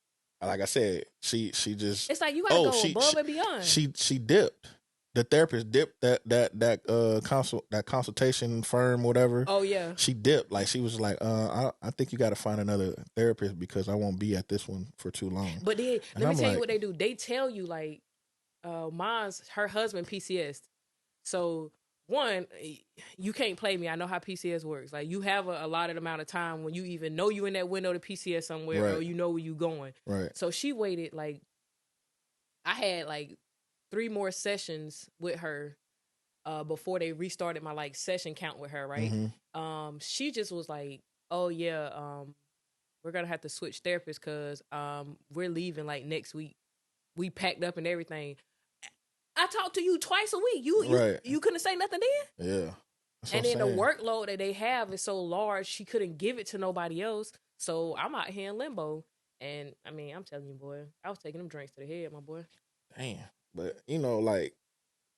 I said, she just, it's like you gotta go above and beyond. She dipped. The therapist dipped that consultation firm, whatever. Oh yeah, she dipped. Like she was like, I think you got to find another therapist because I won't be at this one for too long. But then let me tell you what they do. They tell you like, her husband PCS. So one, you can't play me. I know how PCS works. Like you have a allotted amount of time when you even know you in that window to PCS somewhere, or you know where you going. Right. So she waited like, I had like 3 more sessions with her before they restarted my like session count with her, right? She just was like, "Oh yeah, we're gonna have to switch therapists because we're leaving like next week. We packed up and everything." I talked to you twice a week. You couldn't say nothing then. Yeah. And then the workload that they have is so large, she couldn't give it to nobody else. So I'm out here in limbo. And I mean, I'm telling you, boy, I was taking them drinks to the head, my boy. Damn. But like,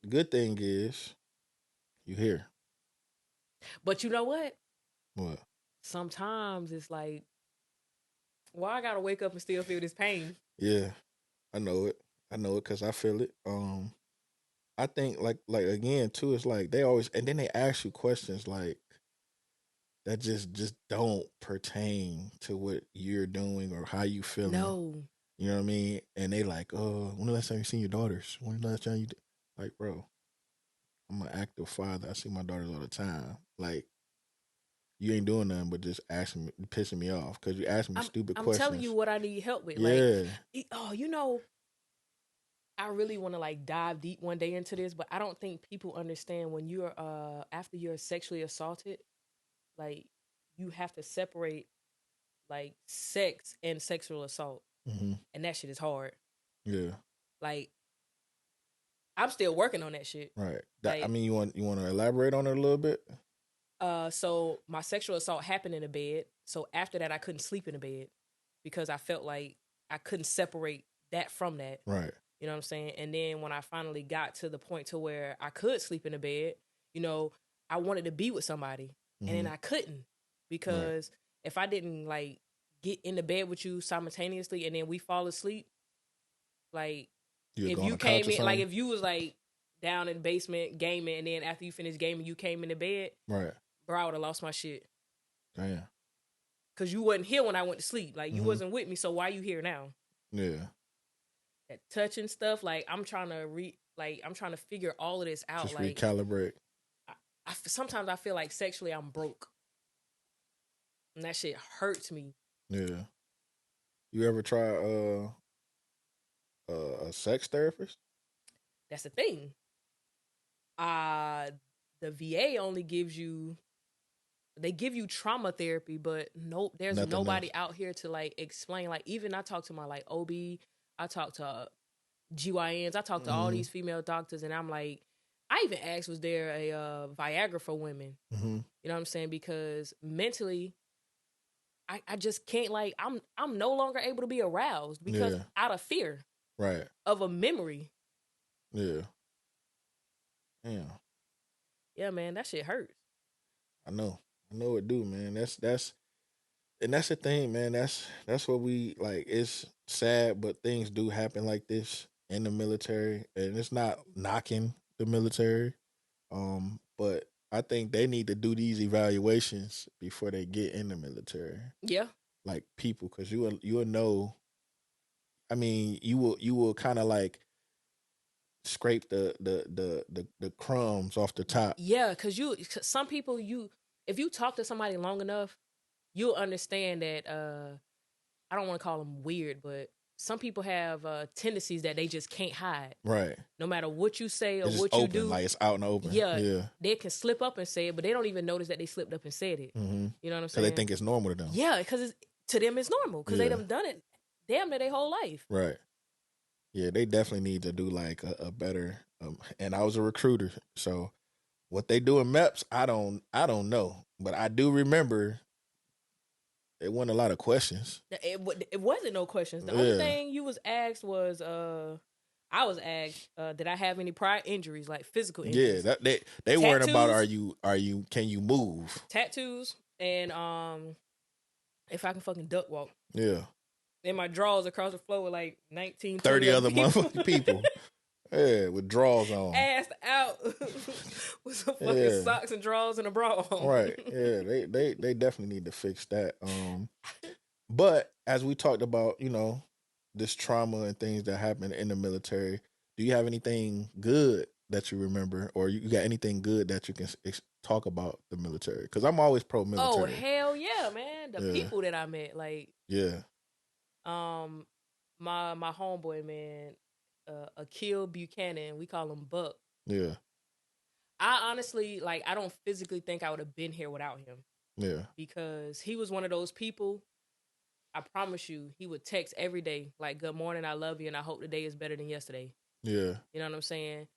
good thing is you here. But you know what? What? Sometimes it's like, why I gotta wake up and still feel this pain? Yeah, I know it. Because I feel it. I think like again too, it's like they always, and then they ask you questions like that just don't pertain to what you're doing or how you feeling. No. You know what I mean? And they like, oh, when the last time you seen your daughters? When the last time you like, bro, I'm an active father. I see my daughters all the time. Like, you ain't doing nothing but just asking me, pissing me off because you ask me stupid questions. I'm telling you what I need help with. Yeah. Like, oh, you know, I really want to like dive deep one day into this, but I don't think people understand when you're after you're sexually assaulted, like you have to separate like sex and sexual assault, and that shit is hard. Yeah. Like, I'm still working on that shit. Right. Like, I mean, you want to elaborate on it a little bit? So my sexual assault happened in a bed. So after that, I couldn't sleep in the bed because I felt like I couldn't separate that from that. Right. You know what I'm saying? And then when I finally got to the point to where I could sleep in the bed, you know, I wanted to be with somebody, and then I couldn't because if I didn't like get in the bed with you simultaneously and then we fall asleep, like if you came in, like if you was like down in the basement gaming, and then after you finished gaming, you came in the bed, right, bro, I would have lost my shit. Damn. Cause you wasn't here when I went to sleep. Like you wasn't with me, so why you here now? Yeah. That touching stuff, like I'm trying to figure all of this out. Just like recalibrate. Sometimes I feel like sexually I'm broke, and that shit hurts me. Yeah. You ever try a sex therapist? That's the thing. The VA only gives you, they give you trauma therapy, but there's Nothing nobody else. out here to like explain. Like even I talk to my like OB, I talk to GYNs, I talk to all these female doctors, and I'm like, I even asked, was there a Viagra for women? You know what I'm saying? Because mentally, I just can't, like, I'm no longer able to be aroused because out of fear, right, of a memory. Yeah. Yeah, man, that shit hurts. I know it do, man. That's and that's the thing, man. That's what we like. It's sad, but things do happen like this in the military, and it's not knocking the military. But I think they need to do these evaluations before they get in the military. Yeah, like people, because you will know. I mean, you will kind of like scrape the crumbs off the top. Yeah, because some people, if you talk to somebody long enough, you'll understand that. I don't want to call them weird, but some people have tendencies that they just can't hide. Right. No matter what you say or it's what open, you do, like it's out and open. Yeah. They can slip up and say it, but they don't even notice that they slipped up and said it. You know what I'm saying? Because they think it's normal to them. Yeah, because to them it's normal because they done done it damn near their whole life. Right. Yeah, they definitely need to do like a better. And I was a recruiter, so what they do in MEPS, I don't know, but I do remember. It wasn't a lot of questions. It wasn't no questions. The only thing you was asked was, I was asked, did I have any prior injuries, like physical injuries? Yeah, they weren't about are you can you move? Tattoos and if I can fucking duck walk. Yeah. And my drawers across the floor with like 19, 30 other motherfucking people. Yeah, with drawers on. Assed out with some fucking socks and drawers and a bra on. Right. Yeah, they definitely need to fix that. But as we talked about, this trauma and things that happen in the military, do you have anything good that you remember, or you got anything good that you can talk about the military? Because I'm always pro-military. Oh, hell yeah, man. The people that I met, like... Yeah. My homeboy, man, Akil Buchanan, we call him Buck. Yeah. I honestly, like, I don't physically think I would have been here without him. Yeah. Because he was one of those people, I promise you, he would text every day, like, good morning, I love you, and I hope the day is better than yesterday. Yeah. You know what I'm saying?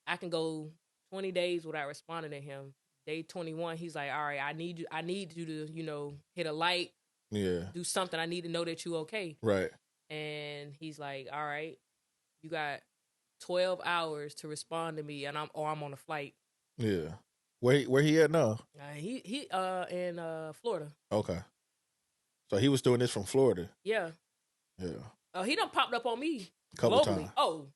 I can go 20 days without responding to him. Day 21, he's like, all right, I need you to, you know, hit a light. Yeah. Do something. I need to know that you okay. Right. And he's like, all right, you got 12 hours to respond to me, and I'm on a flight. Yeah. Where he at now? He in Florida. Okay. So he was doing this from Florida. Yeah. Yeah. He done popped up on me Couple globally. times.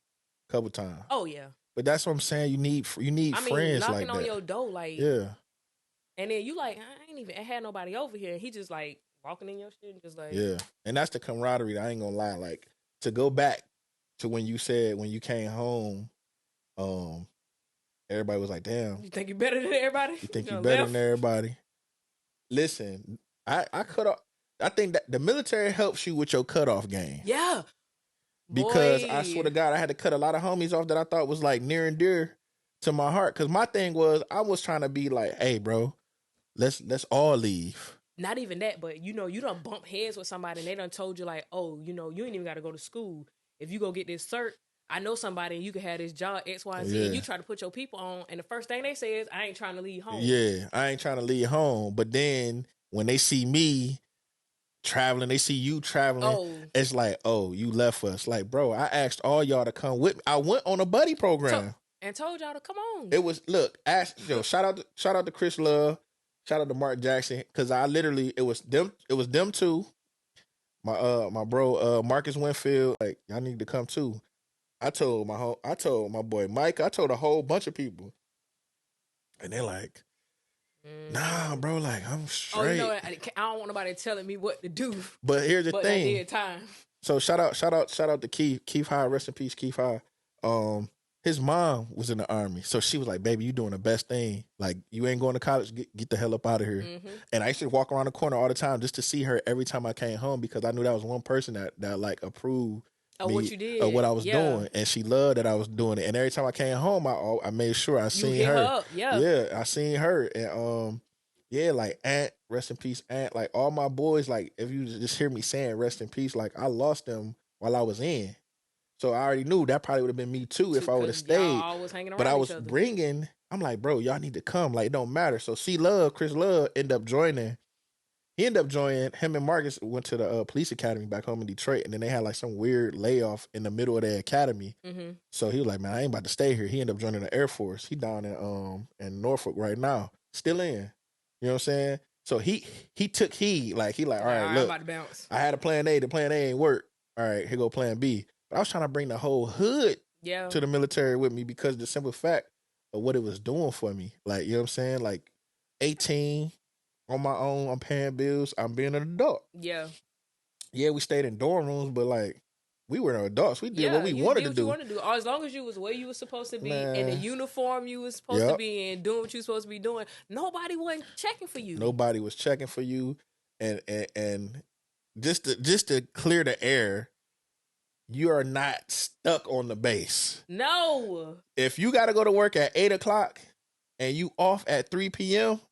Couple times. Oh yeah. But that's what I'm saying. You need friends like that. Knocking on your door, like, yeah. And then you like, I ain't even had nobody over here. And he just like walking in your shit and just like, yeah. And that's the camaraderie. I ain't gonna lie. Like, to go back to when you said when you came home, everybody was like, damn. You think you better than everybody? You think you better than everybody? Listen, I cut off. I think that the military helps you with your cutoff game. Yeah. Because Boy. I swear to God, I had to cut a lot of homies off that I thought was like near and dear to my heart. Because my thing was, I was trying to be like, hey, bro, let's all leave. Not even that, but you know, you done bump heads with somebody and they done told you like, oh, you know, you ain't even got to go to school. If you go get this cert, I know somebody and you can have this job, X, Y, and Z. Yeah. And you try to put your people on, and the first thing they say is, I ain't trying to leave home. Yeah, I ain't trying to leave home. But then when they see me traveling, they see you traveling, it's like, oh, you left us. Like, bro, I asked all y'all to come with me. I went on a buddy program. And told y'all to come on. It was, look, shout out to Chris Love, shout out to Mark Jackson, because it was them two. My bro Marcus Winfield, like, y'all need to come too. I told my boy Mike, I told a whole bunch of people. And they're like, nah, bro, like, I'm straight. Oh, you know, I don't want nobody telling me what to do. But here's the thing. I did time. So shout out to Keith High, rest in peace, Keith High. His mom was in the Army, so she was like, baby, you doing the best thing. Like, you ain't going to college, get the hell up out of here. Mm-hmm. And I used to walk around the corner all the time just to see her every time I came home, because I knew that was one person that like approved of what you did, of what I was doing, and she loved that I was doing it. And every time I came home, I made sure I seen her. I seen her, and like Aunt, rest in peace, Aunt. Like, all my boys, like, if you just hear me saying rest in peace, like, I lost them while I was in, so I already knew that probably would have been me too if I would have stayed. But I was bringing. I'm like, bro, y'all need to come. Like, it don't matter. So Chris Love ended up joining. He ended up joining. Him and Marcus went to the police academy back home in Detroit, and then they had like some weird layoff in the middle of their academy. Mm-hmm. So he was like, man, I ain't about to stay here. He ended up joining the Air Force. He down in Norfolk right now, still in. You know what I'm saying? So he took heed. Like, he like, all right, look, I'm about to bounce. I had a plan A. The plan A ain't work. All right, here go plan B. But I was trying to bring the whole hood to the military with me, because the simple fact of what it was doing for me. Like, you know what I'm saying? Like, 18. On my own, I'm paying bills. I'm being an adult. Yeah, we stayed in dorm rooms, but like, we were adults. We did what we wanted to do. You wanted to do. As long as you was where you was supposed to be, in the uniform you was supposed to be in, doing what you was supposed to be doing, nobody wasn't checking for you. Nobody was checking for you, and just to clear the air, you are not stuck on the base. No. If you got to go to work at 8:00 and you off at 3 p.m.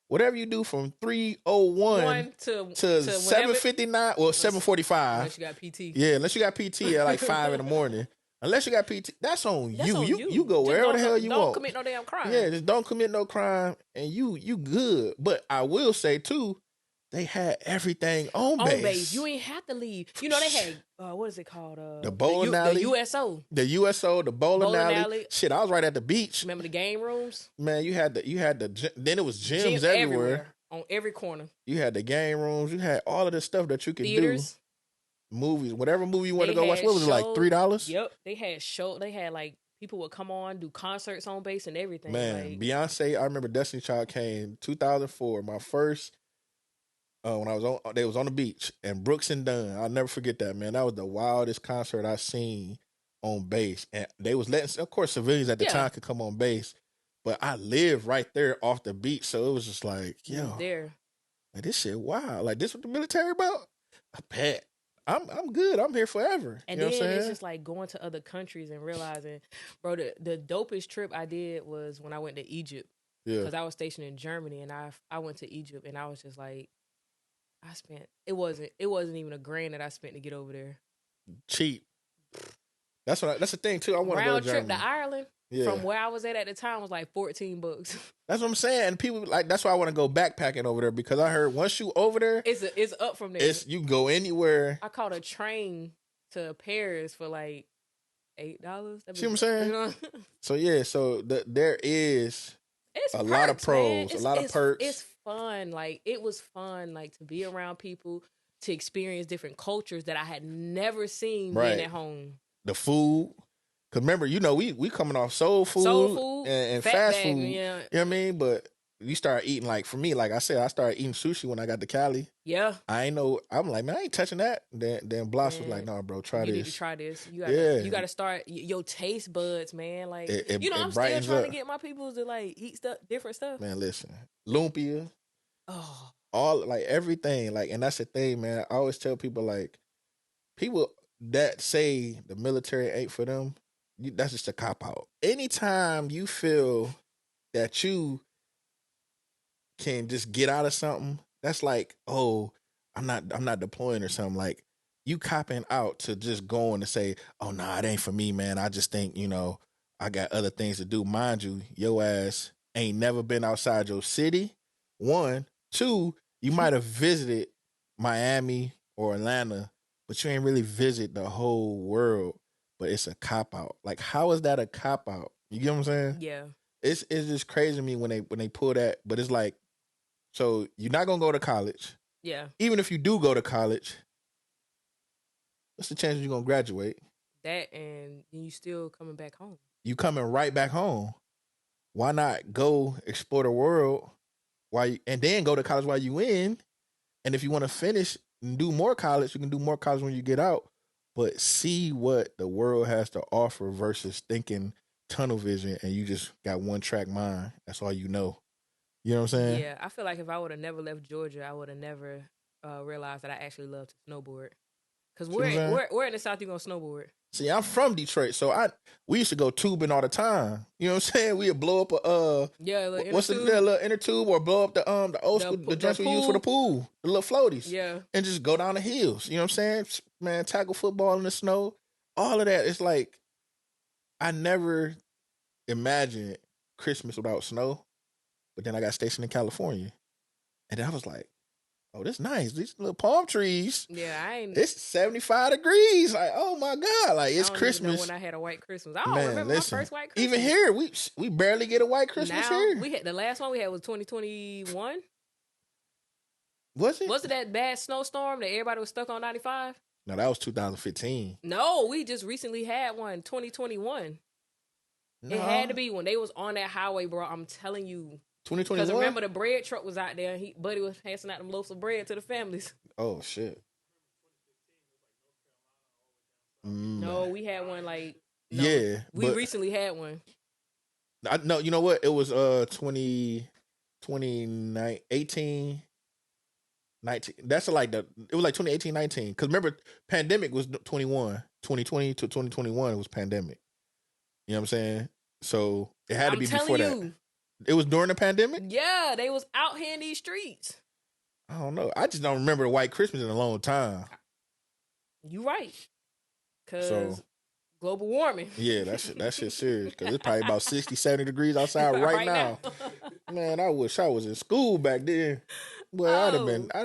Whatever you do from 3:01 to 7:59 or 7:45. Unless you got PT. Yeah, unless you got PT at like 5 in the morning. Unless you got PT, that's on you. You go wherever the hell you want. Don't commit no damn crime. Yeah, just don't commit no crime, and you good. But I will say too, they had everything on base. You ain't have to leave. You know, they had what is it called? The bowling alley, the USO, the bowling alley. Shit, I was right at the beach. Remember the game rooms? Man, you had the. Then it was gyms everywhere on every corner. You had the game rooms. You had all of the stuff that you could Theaters. Do. Movies, whatever movie you want to go watch. What was it, like $3? Yep, they had They had like people would come on, do concerts on base and everything. Man, like, Beyonce. I remember Destiny Child came 2004. My first. When they was on the beach, and Brooks and Dunn. I'll never forget that, man. That was the wildest concert I seen on base. And they was letting, of course, civilians at the time could come on base, but I lived right there off the beach, so it was just like, yo, there, like, this shit wild. Like, this what the military about? I bet. I'm good. I'm here forever. And you know then what I'm it's saying? just like going to other countries and realizing, bro, the dopest trip I did was when I went to Egypt. Yeah. Because I was stationed in Germany, and I went to Egypt, and I was just like, it wasn't even $1,000 that I spent to get over there. Cheap. That's the thing too. I want to go to Round trip Germany. to Ireland Yeah. from where I was at the time was like $14. That's what I'm saying. And people like that's why I want to go backpacking over there because I heard once you over there, it's up from there. you can go anywhere. I caught a train to Paris for like $8. See what I'm saying? You know? So yeah, there is It's a perks, lot of pros, man. a lot of perks. It's fun. Like it was fun, like to be around people, to experience different cultures that I had never seen being at home. The food. Cause remember, we coming off soul food and fast food. Yeah. You know what I mean? But you start eating like for me, like I said, I started eating sushi when I got to Cali. Yeah. I'm like, man, I ain't touching that. Then Bloss was like, no, bro, try this. You need to try this. You gotta start your taste buds, man. Like I'm still trying to get my people to like eat different stuff. Man, listen. Lumpia. Oh. All like everything. Like, and that's the thing, man. I always tell people like people that say the military ain't for them, that's just a cop out. Anytime you feel that you can just get out of something, that's like, oh, I'm not deploying or something. Like you copping out to just going to say, oh nah, it ain't for me, man. I just think, I got other things to do. Mind you, your ass ain't never been outside your city. 1, 2, you might have visited Miami or Atlanta, but you ain't really visit the whole world. But it's a cop out. Like, how is that a cop out? You get what I'm saying? Yeah. It's just crazy to me when they pull that. But it's like, so you're not gonna go to college. Yeah. Even if you do go to college, what's the chance you're gonna graduate? That and you still coming back home. You coming right back home. Why not go explore the world and then go to college while you in? And if you want to finish and do more college, you can do more college when you get out. But see what the world has to offer versus thinking tunnel vision and you just got one track mind. That's all you know. You know what I'm saying? Yeah, I feel like if I would have never left Georgia, I would have never realized that I actually love to snowboard. Because where in the South you gonna snowboard? See, I'm from Detroit, so we used to go tubing all the time. You know what I'm saying? We'd blow up what's the little inner tube, or blow up the old school the joints we use for the pool, the little floaties. Yeah, and just go down the hills. You know what I'm saying? Man, tackle football in the snow, all of that. It's like I never imagined Christmas without snow, but then I got stationed in California, and then I was like, oh, this nice. These little palm trees. Yeah, It's 75 degrees. Like, oh my God. Like, it's Christmas. Even know when I had a white Christmas. I don't remember my first white Christmas. Even here, we barely get a white Christmas here. The last one we had was 2021. Was it? Was it that bad snowstorm that everybody was stuck on 95? No, that was 2015. No, we just recently had one, 2021. No. It had to be when they was on that highway, bro. I'm telling you. 2021? Because remember, the bread truck was out there. Buddy was passing out them loaves of bread to the families. Oh, shit. No, we had one like... No, yeah. We recently had one. No, you know what? It was 18, 19. That's like it was like 2018, 19. Because remember, pandemic was 2020 to 2021. It was pandemic. You know what I'm saying? So it had to be before that. It was during the pandemic? Yeah, they was out here in these streets. I don't know. I just don't remember the White Christmas in a long time. You right. Because global warming. Yeah, that shit serious. Because it's probably about 60, 70 degrees outside right now. Man, I wish I was in school back then. Well, I'd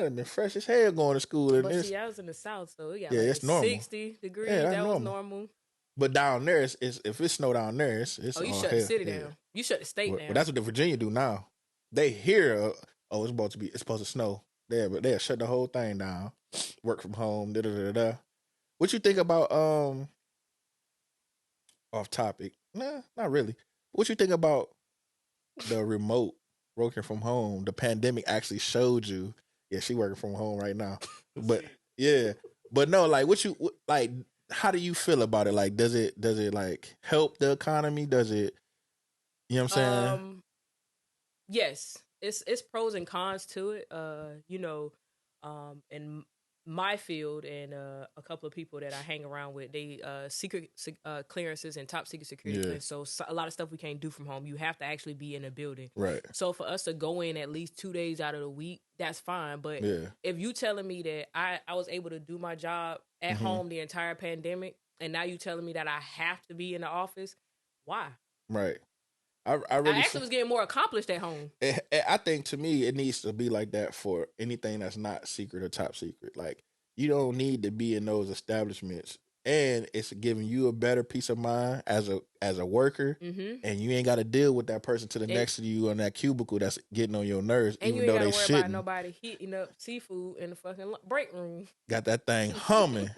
have been fresh as hell going to school. But see, I was in the South, so it got it's normal. 60 degrees. Yeah, that was normal. But down there, it's if it snow down there, it's you shut the city down. You shut the state down. But that's what the Virginia do now. They hear, it's supposed to snow there, but they'll shut the whole thing down. Work from home. What you think about off topic? Nah, not really. What you think about the remote working from home? The pandemic actually showed you. Yeah, she working from home right now. But yeah, but no, like how do you feel about it? Like, does it like help the economy? Does it, you know what I'm saying? Yes, it's pros and cons to it. And my field and a couple of people that I hang around with, they secret clearances and top secret security clearance. So a lot of stuff we can't do from home. You have to actually be in a building. Right. So for us to go in at least 2 days out of the week, that's fine. But if you telling me that I was able to do my job at home the entire pandemic, and now you telling me that I have to be in the office, why? Right. I really actually was getting more accomplished at home. I think to me it needs to be like that for anything that's not secret or top secret. Like you don't need to be in those establishments, and it's giving you a better peace of mind as a worker, and you ain't got to deal with that person to the next to you on that cubicle that's getting on your nerves, and even you though ain't they gotta worry shouldn't. about nobody heating up seafood in the fucking break room. Got that thing humming.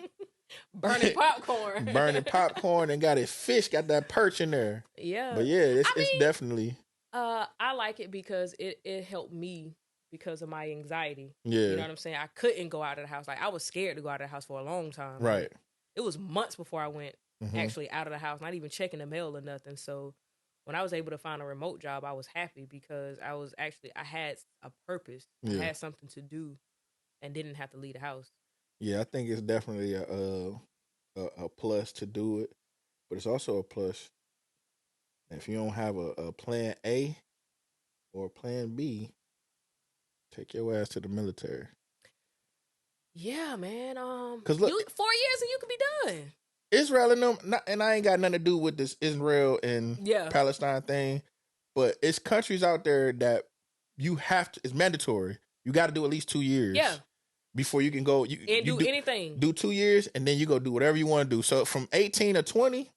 Burning popcorn. Burning popcorn and got his fish, got that perch in there. Yeah. But yeah, it's definitely. I like it because it helped me because of my anxiety. Yeah. You know what I'm saying? I couldn't go out of the house. Like I was scared to go out of the house for a long time. Right. Like, it was months before I went actually out of the house, not even checking the mail or nothing. So when I was able to find a remote job, I was happy because I had a purpose. I had something to do and didn't have to leave the house. Yeah, I think it's definitely a plus to do it, but it's also a plus if you don't have a plan A or a plan B, take your ass to the military. Yeah, man. 'Cause look, 4 years and you could be done. Israel and them, and I ain't got nothing to do with this Israel and Palestine thing, but it's countries out there that you have to. It's mandatory. You got to do at least 2 years. Yeah. Before you can go, you do anything. Do 2 years, and then you go do whatever you want to do. So from 18 to 20,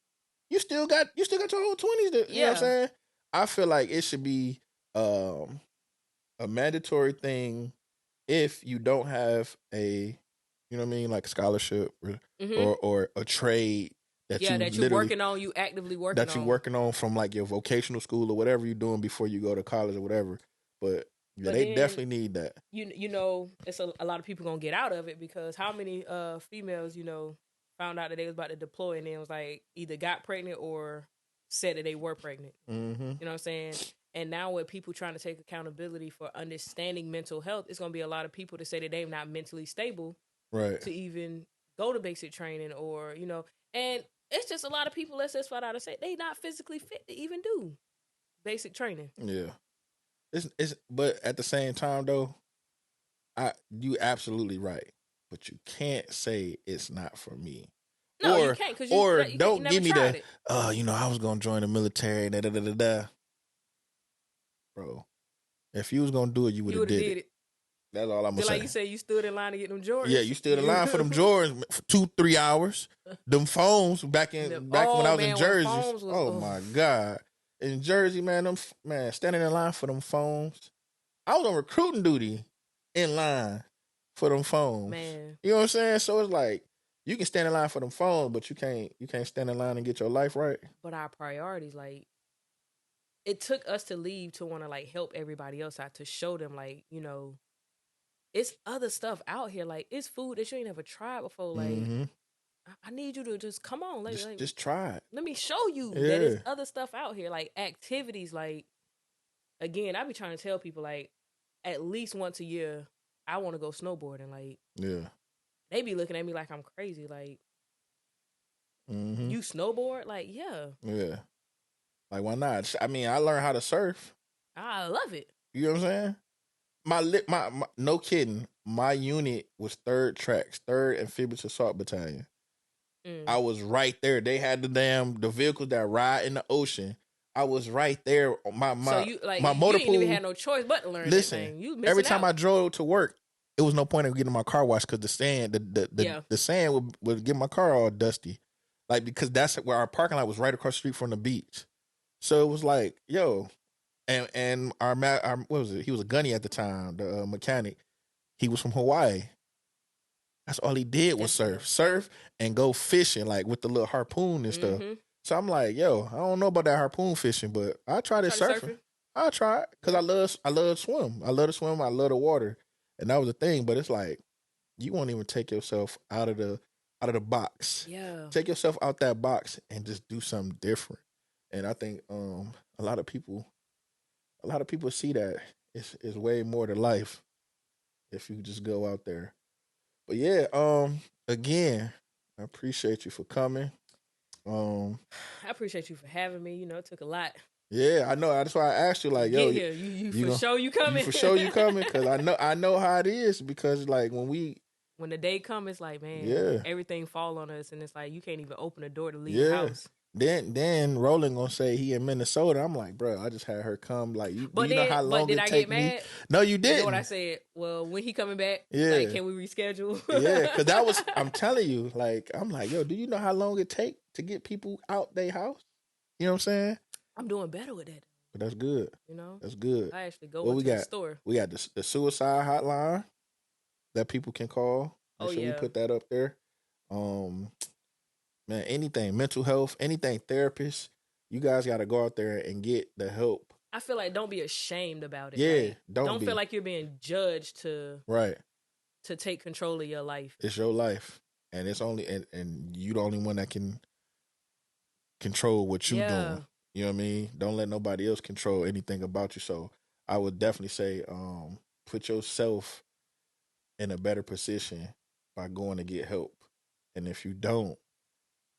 you still got your whole 20s. You know what I'm saying? I feel like it should be a mandatory thing if you don't have a, you know what I mean, like a scholarship or a trade that you're working on, you actively working on. That you're working on from like your vocational school or whatever you're doing before you go to college or whatever. But yeah, they definitely need that. You know, it's a lot of people gonna get out of it because how many females, found out that they was about to deploy and then was like either got pregnant or said that they were pregnant. You know what I'm saying? And now with people trying to take accountability for understanding mental health, it's gonna be a lot of people to say that they're not mentally stable to even go to basic training or, and it's just a lot of people, let's just flat out and say they not physically fit to even do basic training. Yeah. It's but at the same time though, you absolutely right. But you can't say it's not for me. No, you can't. Don't give me the I was gonna join the military. Bro, if you was gonna do it, you would have did it. That's all I'm gonna say. Like you said, you stood in line to get them Jordans. Yeah, you stood in line for them Jordans for 2-3 hours. Them phones back when I was in Jersey. My God. In Jersey, man, standing in line for them phones. I was on recruiting duty in line for them phones. Man. You know what I'm saying? So it's like you can stand in line for them phones, but you can't stand in line and get your life right. But our priorities, like, it took us to leave to want to like help everybody else out, to show them like, it's other stuff out here. Like, it's food that you ain't never tried before. Like, I need you to just come on. Just try it. Let me show you that there's other stuff out here. Like, activities. Like, again, I be trying to tell people, like, at least once a year, I want to go snowboarding. Like, they be looking at me like I'm crazy. Like, you snowboard? Like, yeah. Like, why not? I mean, I learned how to surf. I love it. You know what I'm saying? My no kidding. My unit was 3rd Amphibious Assault Battalion. I was right there. They had the vehicles that ride in the ocean. I was right there. My motor pool. You didn't even have no choice but to learn. Listen, every time I drove to work, it was no point in getting my car washed because the sand, the sand would get my car all dusty. Like, because that's where our parking lot was, right across the street from the beach. So it was like, yo, and our what was it? He was a gunny at the time, the mechanic. He was from Hawaii. That's all he did was surf and go fishing, like with the little harpoon and stuff. So I'm like, yo, I don't know about that harpoon fishing, but I tried surfing. I tried because I love swim. I love to swim. I love the water, and that was the thing. But it's like you won't even take yourself out of the box. Yeah, take yourself out that box and just do something different. And I think a lot of people see that it's way more to life if you just go out there. But yeah, again, I appreciate you for coming. I appreciate you for having me. You know, it took a lot. Yeah, I know. That's why I asked you, like, yo, Get here. You for gonna, sure you coming. you for sure you coming, because I know how it is, because like when the day comes, it's like, man, yeah, everything fall on us, and it's like you can't even open the door to leave yeah. the house. Then Roland gonna say he in Minnesota. I'm like, bro, I just had her come. Like, do you know how long did it I take get me? mad? No, you didn't. You know what I said? Well, when he coming back, Yeah. like, can we reschedule? Yeah, because that was, I'm telling you, like, I'm like, yo, do you know how long it take to get people out their house? You know what I'm saying? I'm doing better with that. But that's good. You know, that's good. I actually go into the store. We got the suicide hotline that people can call. Make sure we put that up there. Man, anything, mental health, anything, therapist, you guys got to go out there and get the help. I feel like don't be ashamed about it. Yeah, like, don't feel like you're being judged to take control of your life. It's your life, and it's only and you the only one that can control what you doing. You know what I mean? Don't let nobody else control anything about you. So I would definitely say, put yourself in a better position by going to get help. And if you don't,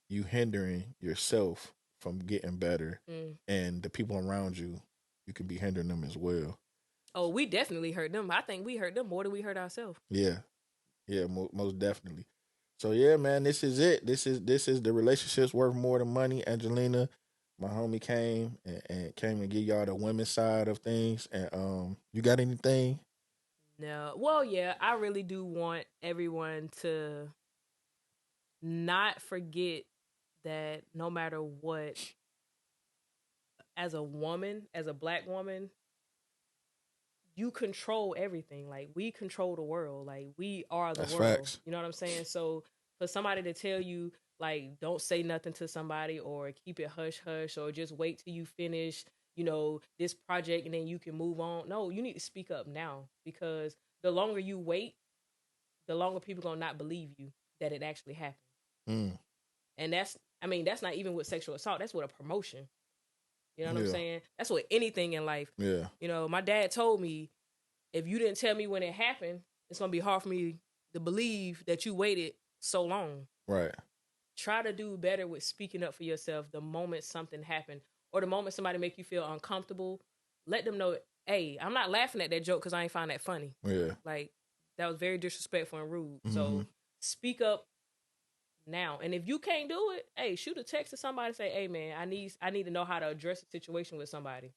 you hindering yourself from getting better, and the people around you, you could be hindering them as well. Oh, we definitely hurt them. I think we hurt them more than we hurt ourselves. Yeah, most definitely. So yeah, man, this is it. This is the relationships worth more than money. Angelina, my homie, came and give y'all the women's side of things. And you got anything? No. Well, yeah, I really do want everyone to not forget that no matter what, as a woman, as a Black woman, you control everything. Like, we control the world. Like, we are the world. Facts. You know what I'm saying? So for somebody to tell you, like, don't say nothing to somebody, or keep it hush hush, or just wait till you finish, you know, this project and then you can move on. No, you need to speak up now, because the longer you wait, the longer people gonna not believe you that it actually happened. And that's not even with sexual assault. That's with a promotion. You know what I'm saying? That's with anything in life. Yeah. You know, my dad told me, if you didn't tell me when it happened, it's going to be hard for me to believe that you waited so long. Right. Try to do better with speaking up for yourself the moment something happened, or the moment somebody make you feel uncomfortable. Let them know, hey, I'm not laughing at that joke because I ain't find that funny. Yeah. Like, that was very disrespectful and rude. So speak up now. And if you can't do it, hey, shoot a text to somebody, say, hey man, I need to know how to address a situation with somebody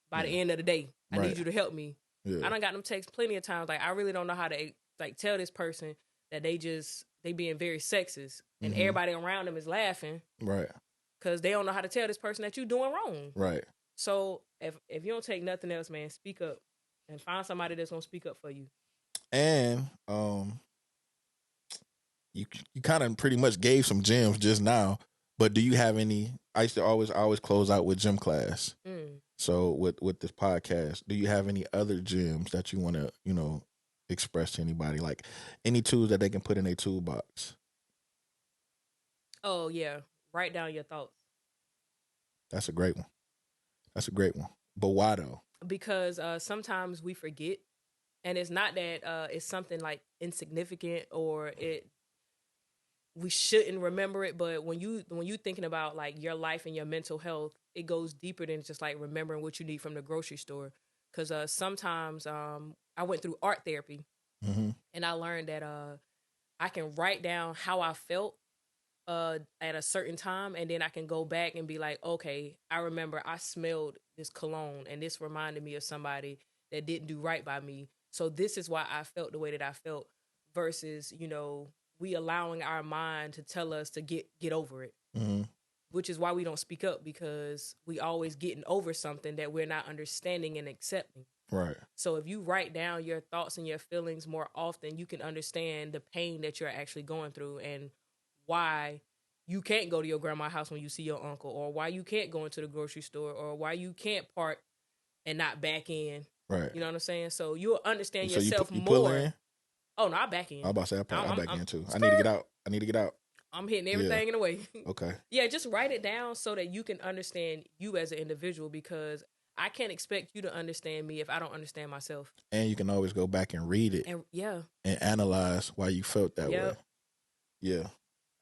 by the end of the day. I need you to help me. I done got them texts plenty of times, like, I really don't know how to, like, tell this person that they being very sexist, and everybody around them is laughing, right? Because they don't know how to tell this person that you doing wrong, right? So if you don't take nothing else, man, speak up and find somebody that's gonna speak up for you. And you kind of pretty much gave some gems just now, but do you have any? I used to always close out with gym class. So with this podcast, do you have any other gems that you want to, you know, express to anybody? Like any tools that they can put in their toolbox? Oh yeah, write down your thoughts. That's a great one. But why though? Because sometimes we forget, and it's not that it's something like insignificant or we shouldn't remember it, but when you thinking about like your life and your mental health, it goes deeper than just like remembering what you need from the grocery store. Because sometimes I went through art therapy, and I learned that I can write down how I felt at a certain time, and then I can go back and be like, okay, I remember I smelled this cologne, and this reminded me of somebody that didn't do right by me. So this is why I felt the way that I felt, versus, you know, we allowing our mind to tell us to get over it, which is why we don't speak up, because we always getting over something that we're not understanding and accepting. Right. So if you write down your thoughts and your feelings more often, you can understand the pain that you're actually going through, and why you can't go to your grandma's house when you see your uncle, or why you can't go into the grocery store, or why you can't park and not back in. Right. You know what I'm saying? So you'll understand yourself more. Pull in? Oh, no, I back in. I'm about to say I back in too. I need to get out. I'm hitting everything in the way. Okay. Yeah, just write it down so that you can understand you as an individual, because I can't expect you to understand me if I don't understand myself. And you can always go back and read it. And yeah. And analyze why you felt that way. Yeah.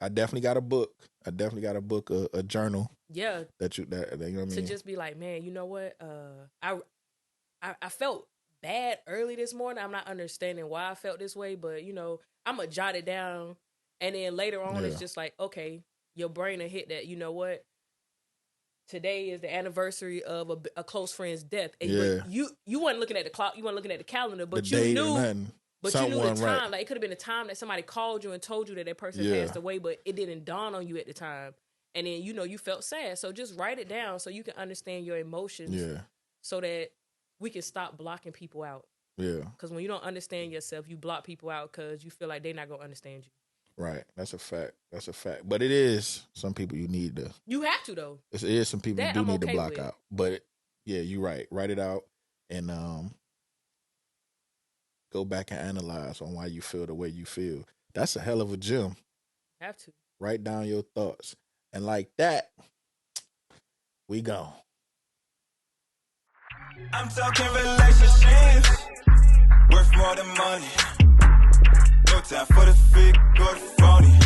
I definitely got a book. A journal. Yeah. That you know what I mean? To just be like, man, you know what? I felt bad early this morning. I'm not understanding why I felt this way, but you know, I'm gonna jot it down, and then later on, it's just like, okay, your brain will hit that. You know what? Today is the anniversary of a close friend's death, and you weren't looking at the clock, you weren't looking at the calendar, but you knew. But you knew the time, right. Like it could have been a time that somebody called you and told you that person passed away, but it didn't dawn on you at the time. And then, you know, you felt sad. So just write it down so you can understand your emotions so that we can stop blocking people out. Yeah. Because when you don't understand yourself, you block people out because you feel like they're not going to understand you. Right. That's a fact. But it is some people you need to. You have to, though. It is some people you do need to block out. But yeah, you're right. Write it out and go back and analyze on why you feel the way you feel. That's a hell of a gem. Have to. Write down your thoughts. And like that, we gone. I'm talking relationships worth more than money. No time for the fake or the phony.